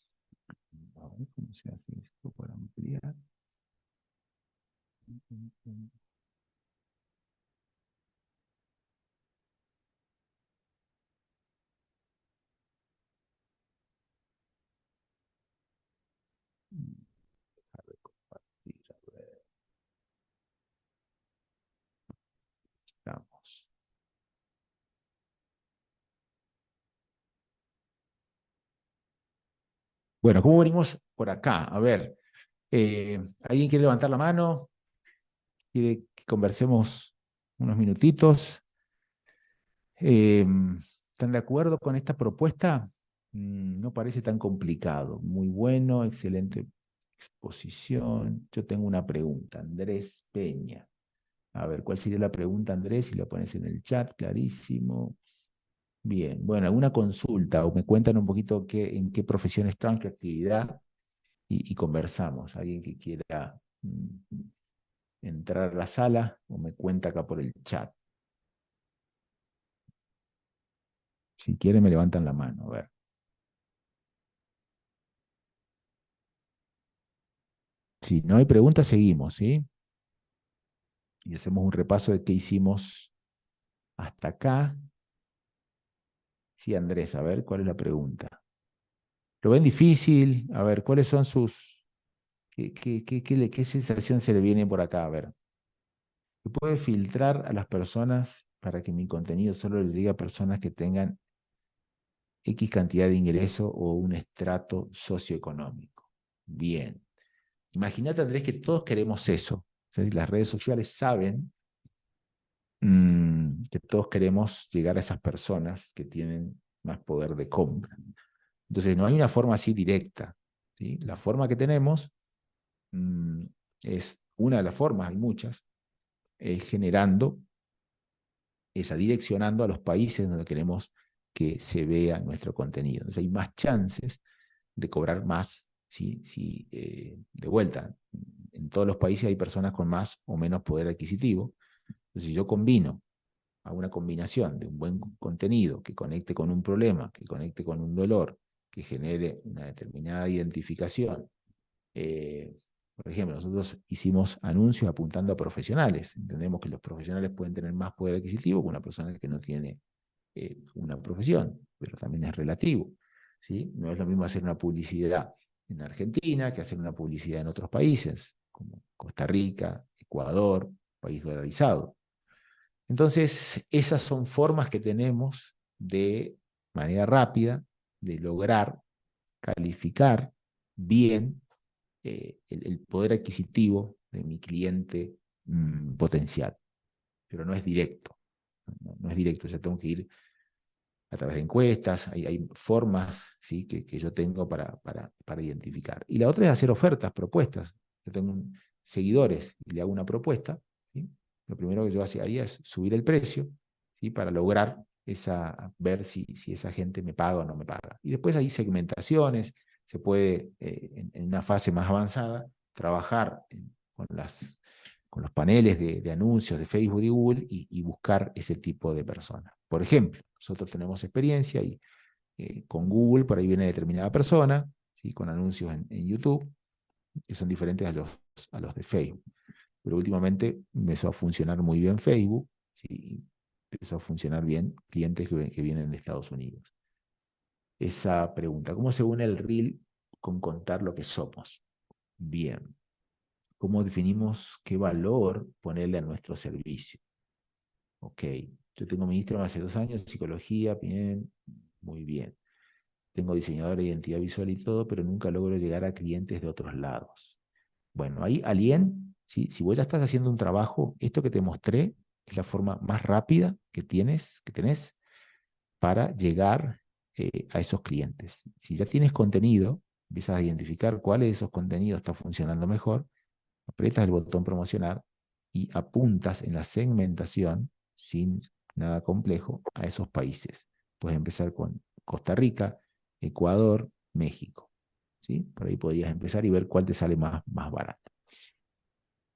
a ver cómo se hace esto para ampliar. A ver, compartir, a ver. Estamos. Bueno, ¿cómo venimos por acá? A ver, ¿alguien quiere levantar la mano? quiere que conversemos unos minutitos. ¿Están de acuerdo con esta propuesta? No parece tan complicado. Muy bueno, excelente exposición. Yo tengo una pregunta, Andrés Peña. A ver, ¿cuál sería la pregunta, Andrés? Si la pones en el chat, clarísimo. Bien, bueno, alguna consulta o me cuentan un poquito en qué profesión están, qué actividad y conversamos. Alguien que quiera entrar a la sala o me cuenta acá por el chat. Si quieren me levantan la mano, a ver. Si no hay preguntas, seguimos, ¿sí? Y hacemos un repaso de qué hicimos hasta acá. Sí, Andrés, a ver, ¿cuál es la pregunta? ¿Lo ven difícil? A ver, ¿cuáles son sus... ¿Qué sensación se le viene por acá? A ver. ¿Se puede filtrar a las personas para que mi contenido solo le llegue a personas que tengan X cantidad de ingreso o un estrato socioeconómico? Bien. Imagínate, Andrés, que todos queremos eso. ¿Sí? Las redes sociales saben que todos queremos llegar a esas personas que tienen más poder de compra. Entonces, no hay una forma así directa. ¿Sí? La forma que tenemos es una de las formas, hay muchas, es generando, es direccionando a los países donde queremos que se vea nuestro contenido. Entonces, hay más chances de cobrar más, ¿sí? De vuelta. En todos los países hay personas con más o menos poder adquisitivo. Entonces, si yo combino a una combinación de un buen contenido que conecte con un problema, que conecte con un dolor, que genere una determinada identificación. Por ejemplo, nosotros hicimos anuncios apuntando a profesionales. Entendemos que los profesionales pueden tener más poder adquisitivo que una persona que no tiene una profesión, pero también es relativo. ¿Sí? No es lo mismo hacer una publicidad en Argentina que hacer una publicidad en otros países, como Costa Rica, Ecuador, país dolarizado. Entonces, esas son formas que tenemos de manera rápida de lograr calificar bien el poder adquisitivo de mi cliente potencial, pero no es directo, no es directo, o sea, tengo que ir a través de encuestas, hay formas, ¿sí? que yo tengo para identificar. Y la otra es hacer ofertas, propuestas. Yo tengo seguidores y le hago una propuesta, ¿sí? Lo primero que yo haría es subir el precio, ¿sí? Para lograr ver si esa gente me paga o no me paga. Y después hay segmentaciones, se puede en una fase más avanzada trabajar con los paneles de anuncios de Facebook y Google y buscar ese tipo de personas. Por ejemplo, nosotros tenemos experiencia y con Google por ahí viene determinada persona, ¿sí? Con anuncios en YouTube, que son diferentes a los de Facebook. Pero últimamente empezó a funcionar muy bien Facebook, ¿sí? Empezó a funcionar bien clientes que vienen de Estados Unidos. Esa pregunta, ¿cómo se une el reel con contar lo que somos? Bien. ¿Cómo definimos qué valor ponerle a nuestro servicio? Ok, yo tengo ministro hace 2 años, psicología, bien, muy bien. Tengo diseñador de identidad visual y todo, pero nunca logro llegar a clientes de otros lados. Bueno, ahí alguien, ¿sí? Si vos ya estás haciendo un trabajo, esto que te mostré es la forma más rápida que tenés para llegar a esos clientes. Si ya tienes contenido, empiezas a identificar cuáles de esos contenidos está funcionando mejor, aprietas el botón promocionar y apuntas en la segmentación, sin nada complejo, a esos países. Puedes empezar con Costa Rica, Ecuador, México. ¿Sí? Por ahí podrías empezar y ver cuál te sale más barato.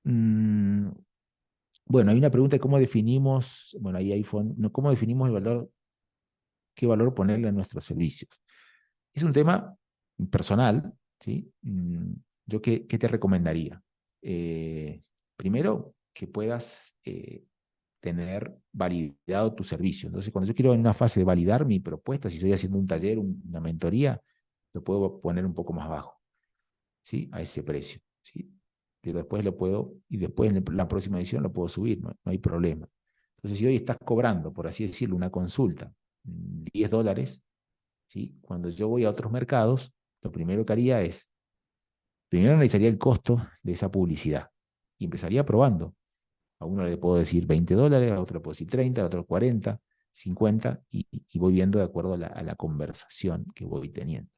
Bueno, hay una pregunta de cómo definimos, bueno, ahí hay no, cómo definimos el valor, qué valor ponerle a nuestros servicios. Es un tema personal, ¿sí? ¿Yo qué te recomendaría? Primero, que puedas tener validado tu servicio. Entonces, cuando yo quiero en una fase de validar mi propuesta, si estoy haciendo un taller, una mentoría, lo puedo poner un poco más bajo, ¿sí? A ese precio, ¿sí? Pero después lo puedo, y después en la próxima edición lo puedo subir, no hay problema. Entonces, si hoy estás cobrando, por así decirlo, una consulta, $10, ¿sí? Cuando yo voy a otros mercados, lo primero que haría es, primero analizaría el costo de esa publicidad y empezaría probando. A uno le puedo decir $20, a otro le puedo decir 30, a otro 40, 50, y voy viendo de acuerdo a la conversación que voy teniendo.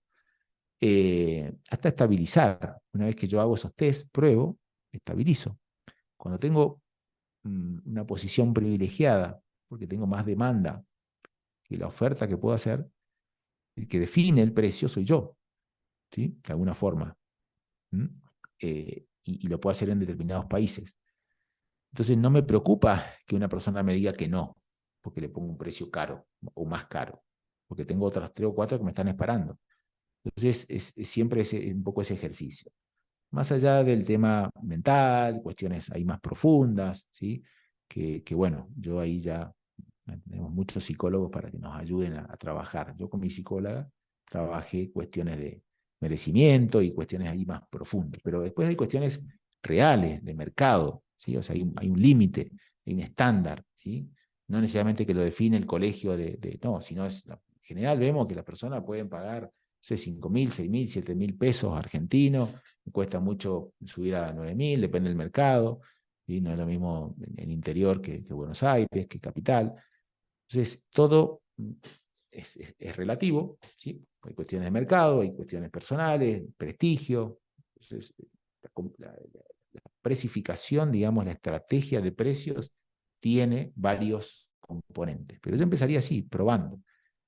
Hasta estabilizar. Una vez que yo hago esos test, pruebo, estabilizo. Cuando tengo una posición privilegiada, porque tengo más demanda que la oferta que puedo hacer, el que define el precio soy yo, ¿sí? De alguna forma. Y lo puedo hacer en determinados países. Entonces no me preocupa que una persona me diga que no, porque le pongo un precio caro o más caro, porque tengo otras 3 o 4 que me están esperando. Entonces es siempre un poco ese ejercicio. Más allá del tema mental, cuestiones ahí más profundas, ¿sí? Que bueno, yo ahí ya tenemos muchos psicólogos para que nos ayuden a trabajar. Yo con mi psicóloga trabajé cuestiones de merecimiento y cuestiones ahí más profundas, pero después hay cuestiones reales de mercado, ¿sí? O sea, hay un límite, hay un estándar, ¿sí? No necesariamente que lo define el colegio no, sino en general vemos que las personas pueden pagar, no sé, 5.000, 6.000, 7.000 pesos argentinos, cuesta mucho subir a 9.000, depende del mercado, ¿sí? No es lo mismo en el interior que Buenos Aires, que capital. Entonces, todo es relativo, ¿sí? Hay cuestiones de mercado, hay cuestiones personales, prestigio. Entonces, la precificación, digamos, la estrategia de precios tiene varios componentes. Pero yo empezaría así, probando.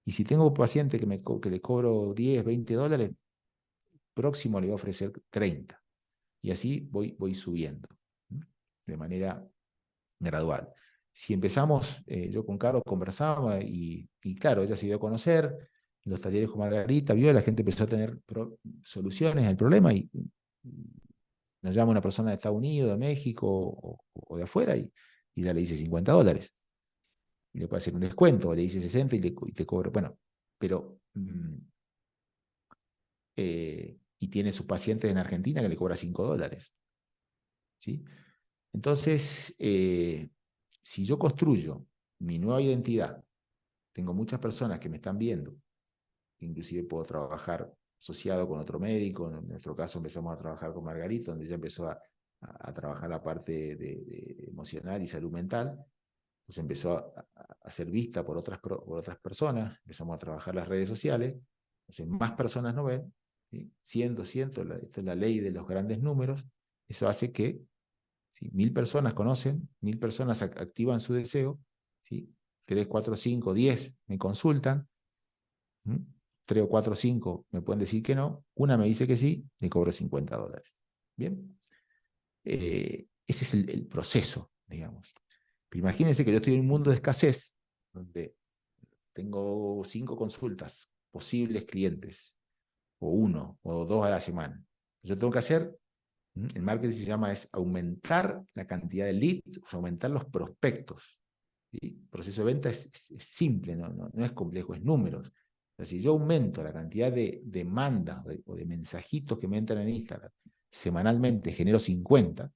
Y si tengo un paciente que le cobro 10, $20, próximo le voy a ofrecer 30. Y así voy subiendo, de manera gradual. Si empezamos, yo con Caro conversaba y claro, ella se dio a conocer, en los talleres con Margarita, vio, la gente empezó a tener soluciones al problema y nos llama una persona de Estados Unidos, de México o de afuera y ya le dice $50. Y le puede hacer un descuento, o le dice 60 y te cobra, bueno, pero y tiene sus pacientes en Argentina que le cobra $5. ¿Sí? Entonces, si yo construyo mi nueva identidad, tengo muchas personas que me están viendo, inclusive puedo trabajar asociado con otro médico, en nuestro caso empezamos a trabajar con Margarita, donde ella empezó a trabajar la parte de emocional y salud mental, pues empezó a ser vista por otras personas, empezamos a trabajar las redes sociales, entonces más personas nos ven, ¿sí? 100, 200, esta es la ley de los grandes números, eso hace que, ¿sí? 1.000 personas conocen, 1.000 personas activan su deseo, ¿sí? 3, 4, 5, 10 me consultan, 3 o 4 o 5 me pueden decir que no, una me dice que sí, le cobro $50. Bien, ese es el proceso, digamos. Pero imagínense que yo estoy en un mundo de escasez, donde tengo 5 consultas, posibles clientes, o 1 o 2 a la semana. Yo tengo que hacer, el marketing se llama es aumentar la cantidad de leads, o sea, aumentar los prospectos. ¿Sí? El proceso de venta es simple, no es complejo, es números. O sea, si yo aumento la cantidad de demandas o de mensajitos que me entran en Instagram semanalmente, genero 50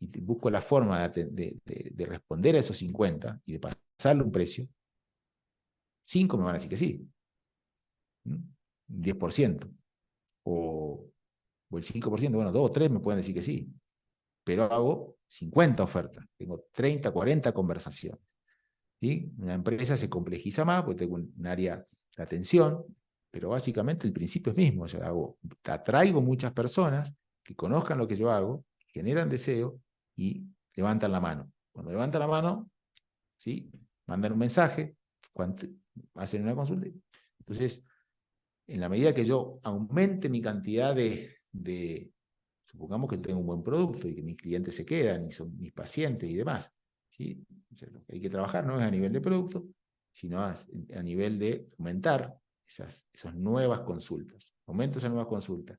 y busco la forma de responder a esos 50 y de pasarle un precio, 5 me van a decir que sí, 10%, o el 5%, bueno, 2 o 3 me pueden decir que sí, pero hago 50 ofertas, tengo 30, 40 conversaciones. ¿Sí? Una empresa se complejiza más porque tengo un área de atención, pero básicamente el principio es mismo. O sea, atraigo muchas personas que conozcan lo que yo hago, generan deseo y levantan la mano. Cuando levantan la mano, ¿sí? Mandan un mensaje, hacen una consulta. Entonces, en la medida que yo aumente mi cantidad supongamos que tengo un buen producto y que mis clientes se quedan y son mis pacientes y demás, ¿sí? O sea, lo que hay que trabajar no es a nivel de producto, sino a nivel de aumentar esas nuevas consultas. Aumento esas nuevas consultas.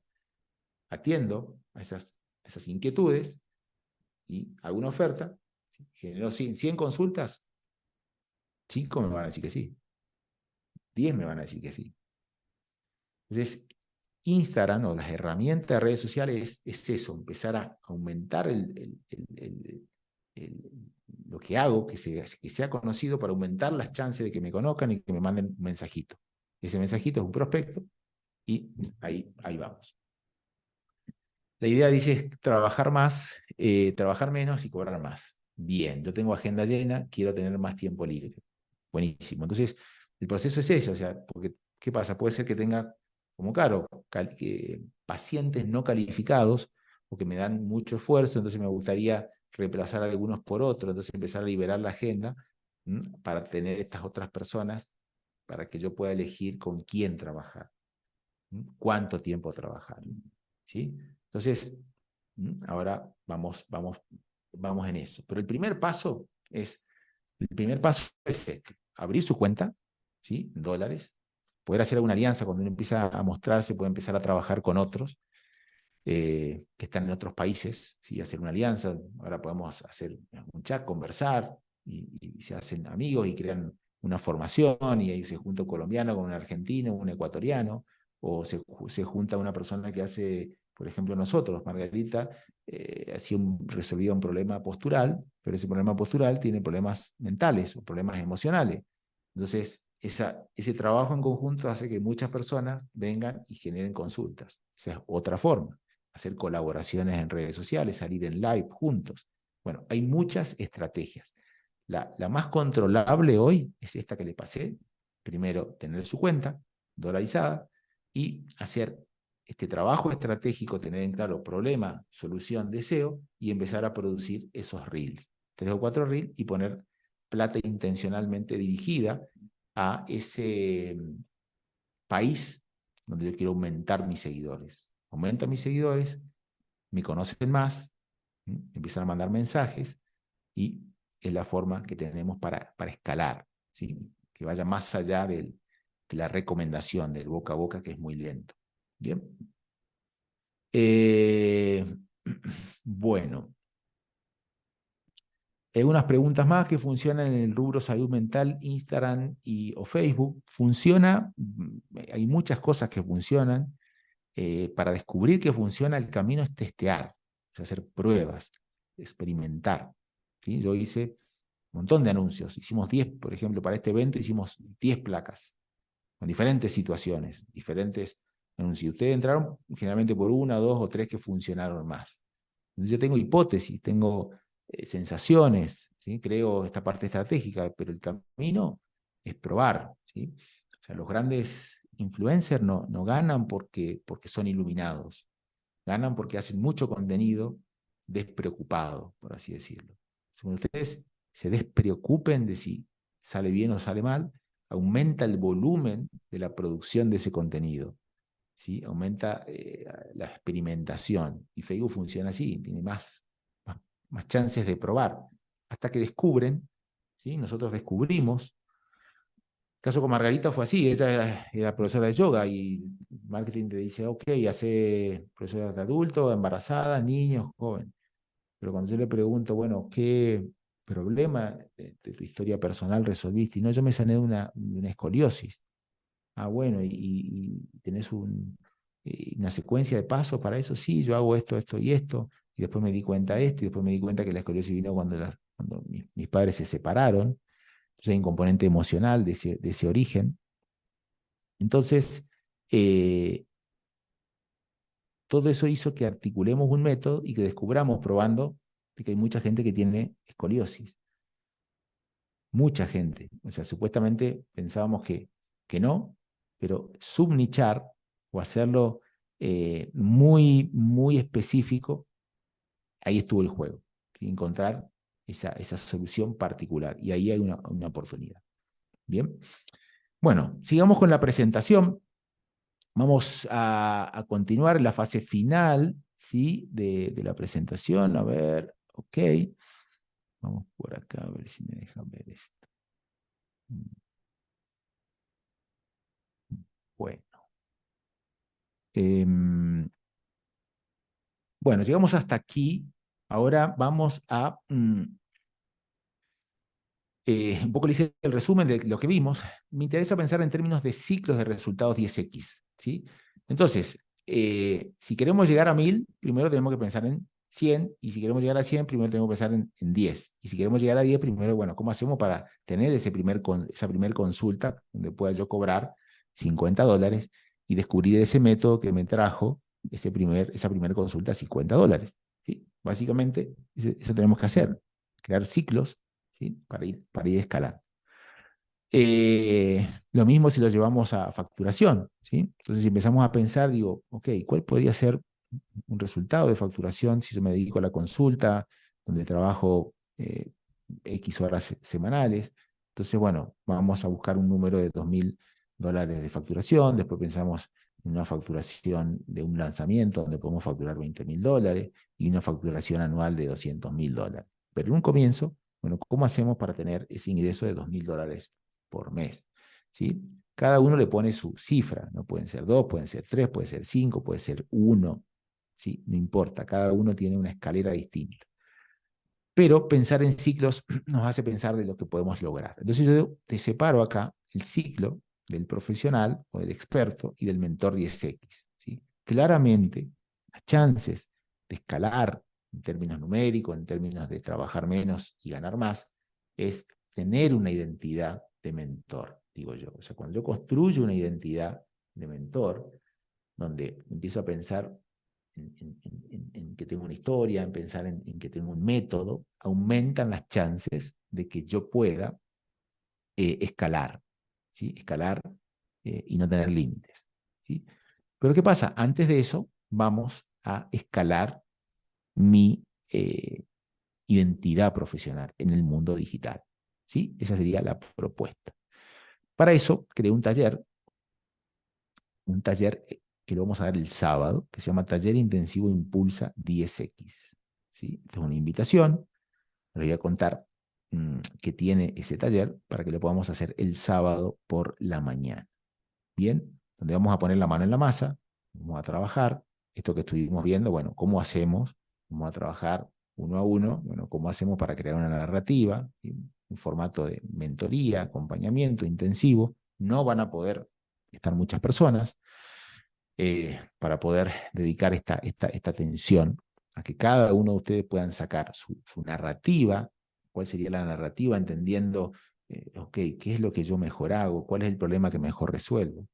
Atiendo a esas inquietudes y hago una oferta. ¿Sí? Genero 100 consultas, 5 me van a decir que sí, 10 me van a decir que sí. Entonces, Instagram o las herramientas de redes sociales es eso, empezar a aumentar lo que hago, que sea conocido para aumentar las chances de que me conozcan y que me manden un mensajito. Ese mensajito es un prospecto y ahí vamos. La idea dice es trabajar más, trabajar menos y cobrar más. Bien, yo tengo agenda llena, quiero tener más tiempo libre. Buenísimo. Entonces, el proceso es eso, o sea, porque, ¿qué pasa? Puede ser que tenga, como claro, pacientes no calificados o que me dan mucho esfuerzo, entonces me gustaría reemplazar algunos por otros, entonces empezar a liberar la agenda para tener estas otras personas, para que yo pueda elegir con quién trabajar, cuánto tiempo trabajar. ¿Sí? Entonces, ahora vamos en eso. Pero el primer paso es este, abrir su cuenta, ¿sí? En dólares, poder hacer alguna alianza cuando uno empieza a mostrarse, puede empezar a trabajar con otros que están en otros países, ¿sí? Hacer una alianza. Ahora podemos hacer un chat, conversar, y se hacen amigos y crean una formación, y ahí se junta un colombiano con un argentino, un ecuatoriano, o se junta una persona que hace, por ejemplo, nosotros, Margarita, resolvía un problema postural, pero ese problema postural tiene problemas mentales o problemas emocionales. Entonces, ese trabajo en conjunto hace que muchas personas vengan y generen consultas. Esa es otra forma. Hacer colaboraciones en redes sociales, salir en live juntos. Bueno, hay muchas estrategias. La más controlable hoy es esta que le pasé. Primero, tener su cuenta dolarizada y hacer este trabajo estratégico, tener en claro problema, solución, deseo, y empezar a producir esos reels. 3 o 4 reels y poner plata intencionalmente dirigida a ese país donde yo quiero aumentar mis seguidores. Aumenta mis seguidores, me conocen más, empiezan a mandar mensajes y es la forma que tenemos para escalar, ¿sí? Que vaya más allá de la recomendación, del boca a boca, que es muy lento. Bien. Eh, bueno, algunas preguntas más que funcionan en el rubro salud mental, Instagram o Facebook. Funciona, hay muchas cosas que funcionan. Para descubrir que funciona, el camino es testear, es hacer pruebas, experimentar. ¿Sí? Yo hice un montón de anuncios. Hicimos 10, por ejemplo, para este evento hicimos 10 placas con diferentes situaciones, diferentes anuncios. Ustedes entraron generalmente por 1, 2 o 3 que funcionaron más. Entonces yo tengo hipótesis, tengo sensaciones, ¿sí? Creo esta parte estratégica, pero el camino es probar. ¿Sí? O sea, los grandes influencers no ganan porque son iluminados, ganan porque hacen mucho contenido despreocupado, por así decirlo. Según ustedes se despreocupen de si sale bien o sale mal, aumenta el volumen de la producción de ese contenido. ¿Sí? Aumenta la experimentación. Y Facebook funciona así, tiene más chances de probar. Hasta que descubren, ¿sí? Nosotros descubrimos. El caso con Margarita fue así, ella era profesora de yoga y marketing te dice, ok, hace profesora de adultos, embarazadas, niños, jóvenes. Pero cuando yo le pregunto, bueno, ¿qué problema de tu historia personal resolviste? Y no, yo me sané de una escoliosis. Ah, bueno, y tenés una secuencia de pasos para eso. Sí, yo hago esto, esto y esto. Y después me di cuenta de esto, y después me di cuenta que la escoliosis vino cuando mis padres se separaron. Entonces hay un componente emocional de ese origen. Entonces, eh, todo eso hizo que articulemos un método y que descubramos, probando, que hay mucha gente que tiene escoliosis. Mucha gente. O sea, supuestamente pensábamos que no, pero subnichar o hacerlo muy, muy específico, ahí estuvo el juego. Encontrar esa solución particular. Y ahí hay una oportunidad. Bien. Bueno, sigamos con la presentación. Vamos a continuar la fase final, ¿sí? de la presentación. A ver, ok. Vamos por acá a ver si me deja ver esto. Bueno. Bueno, llegamos hasta aquí. Ahora vamos a un poco le hice el resumen de lo que vimos. Me interesa pensar en términos de ciclos de resultados 10X. ¿Sí? Entonces, si queremos llegar a 1000, primero tenemos que pensar en 100, y si queremos llegar a 100, primero tenemos que pensar en 10. Y si queremos llegar a 10, primero, bueno, ¿cómo hacemos para tener esa primer consulta donde pueda yo cobrar $50 y descubrir ese método que me trajo esa primera consulta a $50? ¿Sí? Básicamente, eso tenemos que hacer. crear ciclos, ¿sí? Para ir escalando. Lo mismo si lo llevamos a facturación, ¿sí? Entonces, si empezamos a pensar, digo, ok, ¿cuál podría ser un resultado de facturación si yo me dedico a la consulta, donde trabajo X horas semanales? Entonces, bueno, vamos a buscar un número de $2.000 de facturación, después pensamos en una facturación de un lanzamiento donde podemos facturar $20.000 y una facturación anual de $200.000. Pero en un comienzo, bueno, ¿cómo hacemos para tener ese ingreso de $2.000 por mes? ¿Sí? Cada uno le pone su cifra, no pueden ser 2, pueden ser 3, puede ser 5, puede ser 1, ¿sí? No importa, cada uno tiene una escalera distinta. Pero pensar en ciclos nos hace pensar de lo que podemos lograr. Entonces yo te separo acá el ciclo del profesional o del experto y del mentor 10X. ¿Sí? Claramente, las chances de escalar en términos numéricos, en términos de trabajar menos y ganar más, es tener una identidad de mentor, digo yo. O sea, cuando yo construyo una identidad de mentor, donde empiezo a pensar en que tengo una historia, en pensar en que tengo un método, aumentan las chances de que yo pueda escalar, ¿sí? Escalar y no tener límites, ¿sí? Pero ¿qué pasa? Antes de eso, vamos a escalar mi identidad profesional en el mundo digital, ¿sí? Esa sería la propuesta. Para eso, creé un taller que lo vamos a dar el sábado, que se llama Taller Intensivo Impulsa 10X. ¿Sí? Esta es una invitación, les voy a contar que tiene ese taller para que lo podamos hacer el sábado por la mañana. Bien, donde vamos a poner la mano en la masa, vamos a trabajar esto que estuvimos viendo, bueno, ¿cómo hacemos? Vamos a trabajar uno a uno, bueno, ¿cómo hacemos para crear una narrativa? En formato de mentoría, acompañamiento intensivo. No van a poder estar muchas personas, para poder dedicar esta atención a que cada uno de ustedes puedan sacar su narrativa. ¿Cuál sería la narrativa? Entendiendo, ok, ¿qué es lo que yo mejor hago? ¿Cuál es el problema que mejor resuelvo?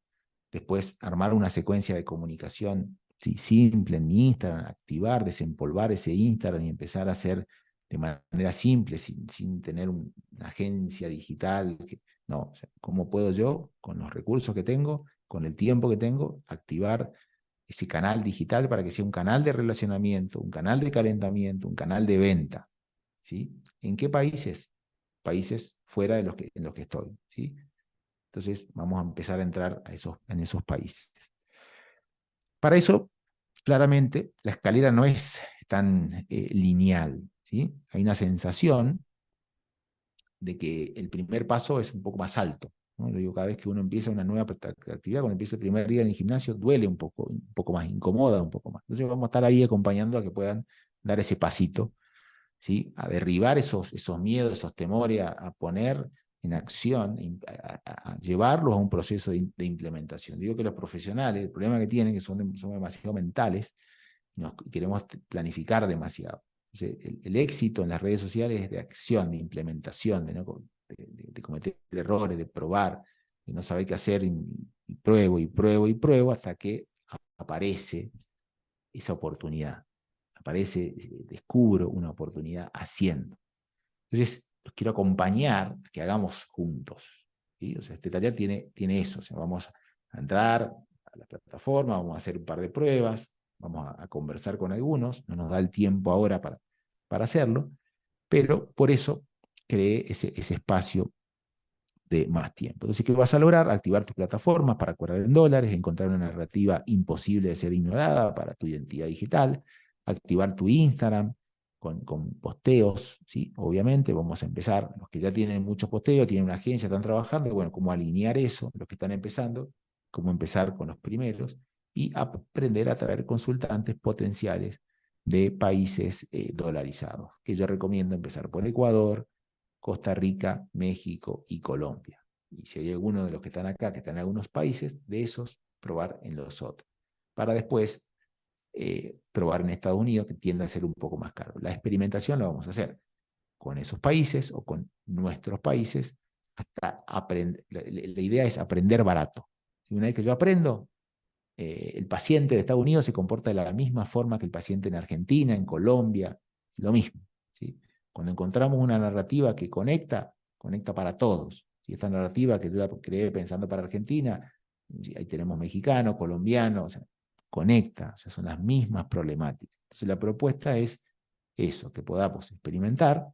Después, armar una secuencia de comunicación, sí, simple en mi Instagram, activar, desempolvar ese Instagram y empezar a hacer de manera simple, sin tener una agencia digital. No, o sea, ¿cómo puedo yo, con los recursos que tengo, con el tiempo que tengo, activar ese canal digital para que sea un canal de relacionamiento, un canal de calentamiento, un canal de venta? ¿Sí? ¿En qué países? Países fuera de en los que estoy. ¿Sí? Entonces vamos a empezar a entrar en esos países. Para eso, claramente, la escalera no es tan lineal. ¿Sí? Hay una sensación de que el primer paso es un poco más alto, ¿no? Lo digo, cada vez que uno empieza una nueva actividad, cuando empieza el primer día en el gimnasio, duele un poco más, incomoda un poco más. Entonces vamos a estar ahí acompañando a que puedan dar ese pasito, ¿sí? A derribar esos miedos, esos temores, a poner en acción, a llevarlos a un proceso de implementación. Digo que los profesionales, el problema que tienen es que son demasiado mentales y queremos planificar demasiado. Entonces, el éxito en las redes sociales es de acción, de implementación, de cometer errores, de probar, de no saber qué hacer, y pruebo y pruebo y pruebo hasta que aparece esa oportunidad. Aparece, descubro una oportunidad haciendo. Entonces, los quiero acompañar a que hagamos juntos, ¿sí? O sea, este taller tiene eso. O sea, vamos a entrar a la plataforma, vamos a hacer un par de pruebas, vamos a conversar con algunos, no nos da el tiempo ahora para hacerlo, pero por eso creé ese espacio de más tiempo. Entonces, ¿qué vas a lograr? Activar tus plataformas para cobrar en dólares, encontrar una narrativa imposible de ser ignorada para tu identidad digital, activar tu Instagram con posteos, ¿sí? Obviamente, vamos a empezar, los que ya tienen muchos posteos, tienen una agencia, están trabajando, bueno, cómo alinear eso, los que están empezando, cómo empezar con los primeros y aprender a traer consultantes potenciales de países dolarizados, que yo recomiendo empezar por Ecuador, Costa Rica, México y Colombia. Y si hay alguno de los que están acá, que están en algunos países, de esos, probar en los otros. Para después probar en Estados Unidos, que tiende a ser un poco más caro. La experimentación la vamos a hacer con esos países o con nuestros países, hasta aprender. La idea es aprender barato. Y una vez que yo aprendo, el paciente de Estados Unidos se comporta de la misma forma que el paciente en Argentina, en Colombia, lo mismo, ¿sí? Cuando encontramos una narrativa que conecta, conecta para todos. Y esta narrativa que yo la creé pensando para Argentina, ahí tenemos mexicano, colombiano, o sea, conecta, o sea, son las mismas problemáticas. Entonces la propuesta es eso, que podamos experimentar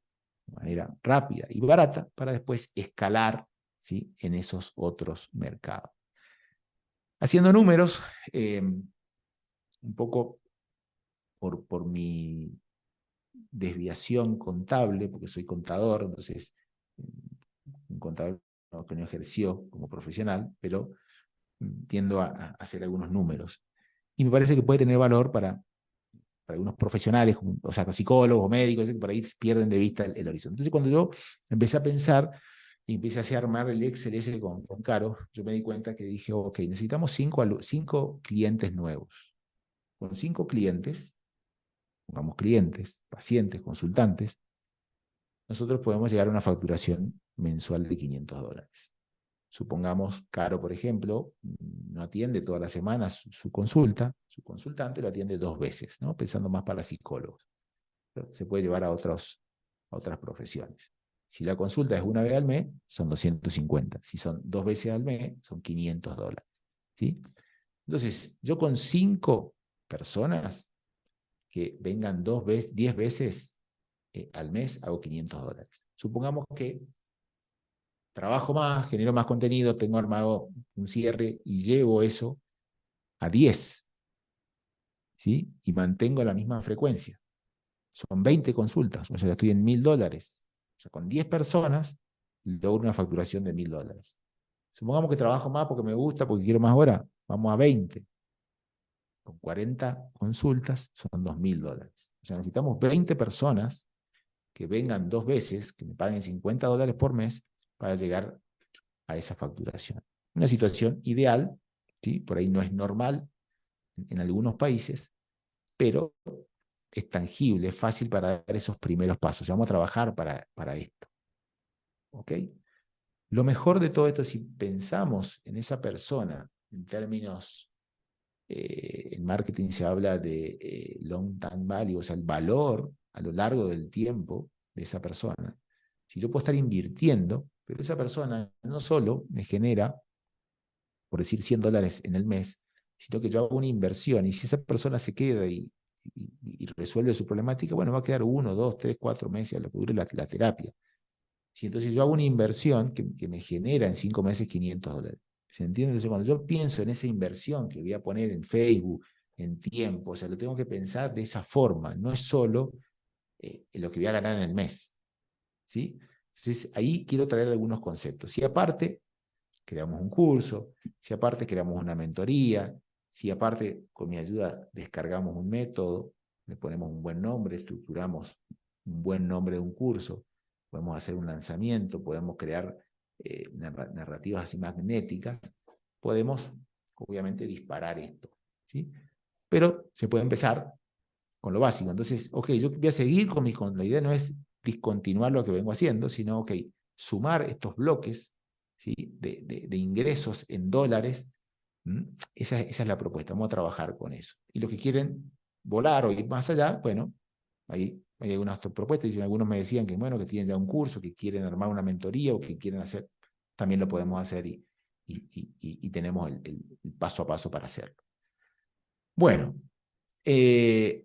de manera rápida y barata para después escalar, ¿sí?, en esos otros mercados. Haciendo números, un poco por mi desviación contable, porque soy contador, entonces un contador que no ejerció como profesional, pero tiendo a hacer algunos números. Y me parece que puede tener valor para algunos profesionales, o sea, psicólogos, médicos, que por ahí pierden de vista el horizonte. Entonces, cuando yo empecé a pensar y empecé a armar el Excel ese con Caro, yo me di cuenta que dije, ok, necesitamos 5 clientes nuevos. Con 5 clientes, pongamos clientes, pacientes, consultantes, nosotros podemos llegar a una facturación mensual de $500. Supongamos, Caro, por ejemplo, no atiende todas las semanas su consulta, su consultante lo atiende 2 veces, ¿no? Pensando más para psicólogos. Pero se puede llevar a otras profesiones. Si la consulta es una vez al mes, son 250. Si son 2 veces al mes, son $500. ¿Sí? Entonces, yo con 5 personas que vengan 10 veces al mes, hago $500. Supongamos que trabajo más, genero más contenido, tengo armado un cierre y llevo eso a 10, ¿sí? Y mantengo la misma frecuencia. Son 20 consultas, o sea, estoy en $1.000. O sea, con 10 personas logro una facturación de $1.000. Supongamos que trabajo más porque me gusta, porque quiero más horas, vamos a 20. Con 40 consultas son $2.000. O sea, necesitamos 20 personas que vengan 2 veces, que me paguen $50 por mes para llegar a esa facturación. Una situación ideal, ¿sí? Por ahí no es normal en algunos países, pero es tangible, es fácil para dar esos primeros pasos. Vamos a trabajar para esto. ¿Ok? Lo mejor de todo esto, si pensamos en esa persona en términos, en marketing se habla de long time value, o sea, el valor a lo largo del tiempo de esa persona. Si yo puedo estar invirtiendo, pero esa persona no solo me genera, por decir, $100 en el mes, sino que yo hago una inversión y si esa persona se queda y resuelve su problemática, bueno, va a quedar 1, 2, 3, 4 meses a lo que dure la terapia. Si entonces yo hago una inversión que me genera en 5 meses $500. ¿Se entiende? Entonces cuando yo pienso en esa inversión que voy a poner en Facebook, en tiempo, o sea, lo tengo que pensar de esa forma, no es solo lo que voy a ganar en el mes. ¿Sí? Entonces ahí quiero traer algunos conceptos. Si aparte creamos un curso, si aparte creamos una mentoría, si aparte con mi ayuda descargamos un método, le ponemos un buen nombre, estructuramos un buen nombre de un curso, podemos hacer un lanzamiento, podemos crear narrativas así magnéticas, podemos obviamente disparar esto, ¿sí? Pero se puede empezar con lo básico. Entonces, ok, yo voy a seguir con la idea no es discontinuar lo que vengo haciendo, sino, ok, sumar estos bloques, ¿sí?, de ingresos en dólares. Esa es la propuesta, vamos a trabajar con eso. Y los que quieren volar o ir más allá, bueno, hay algunas propuestas, y algunos me decían que, bueno, que tienen ya un curso, que quieren armar una mentoría o que quieren hacer, también lo podemos hacer y tenemos el paso a paso para hacerlo. Bueno, es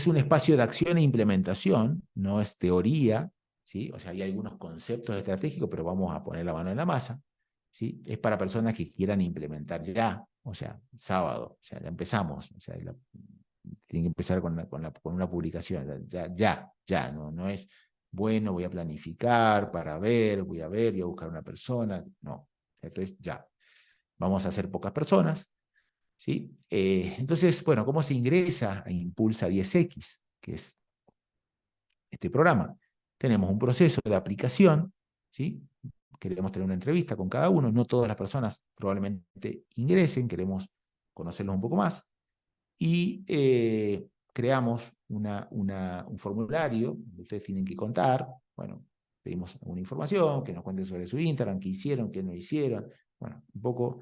un espacio de acción e implementación, no es teoría, ¿sí? O sea, hay algunos conceptos estratégicos, pero vamos a poner la mano en la masa, ¿sí? Es para personas que quieran implementar ya, o sea, sábado, o sea, ya empezamos, o sea, tienen que empezar con una publicación, ya, no es, bueno, voy a planificar para ver, voy a buscar una persona, no, entonces ya, vamos a hacer pocas personas, ¿sí? Entonces, bueno, ¿cómo se ingresa a Impulsa 10X, que es este programa? Tenemos un proceso de aplicación, ¿sí? Queremos tener una entrevista con cada uno, no todas las personas probablemente ingresen, queremos conocerlos un poco más, y creamos un formulario donde ustedes tienen que contar, bueno, pedimos alguna información, que nos cuenten sobre su Instagram, qué hicieron, qué no hicieron, bueno, un poco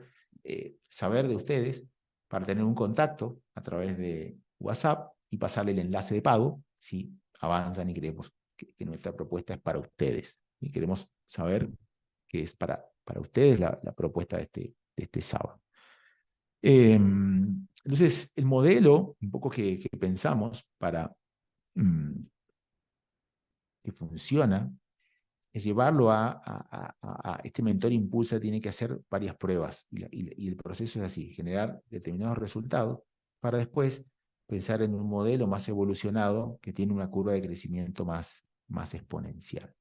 saber de ustedes para tener un contacto a través de WhatsApp y pasarle el enlace de pago, ¿sí?, avanzan y creemos que nuestra propuesta es para ustedes. Y queremos saber que es para ustedes la propuesta de este sábado. Entonces, el modelo, un poco que pensamos para que funciona, es llevarlo a este mentor impulsa, tiene que hacer varias pruebas y el proceso es así, generar determinados resultados para después pensar en un modelo más evolucionado que tiene una curva de crecimiento más exponencial.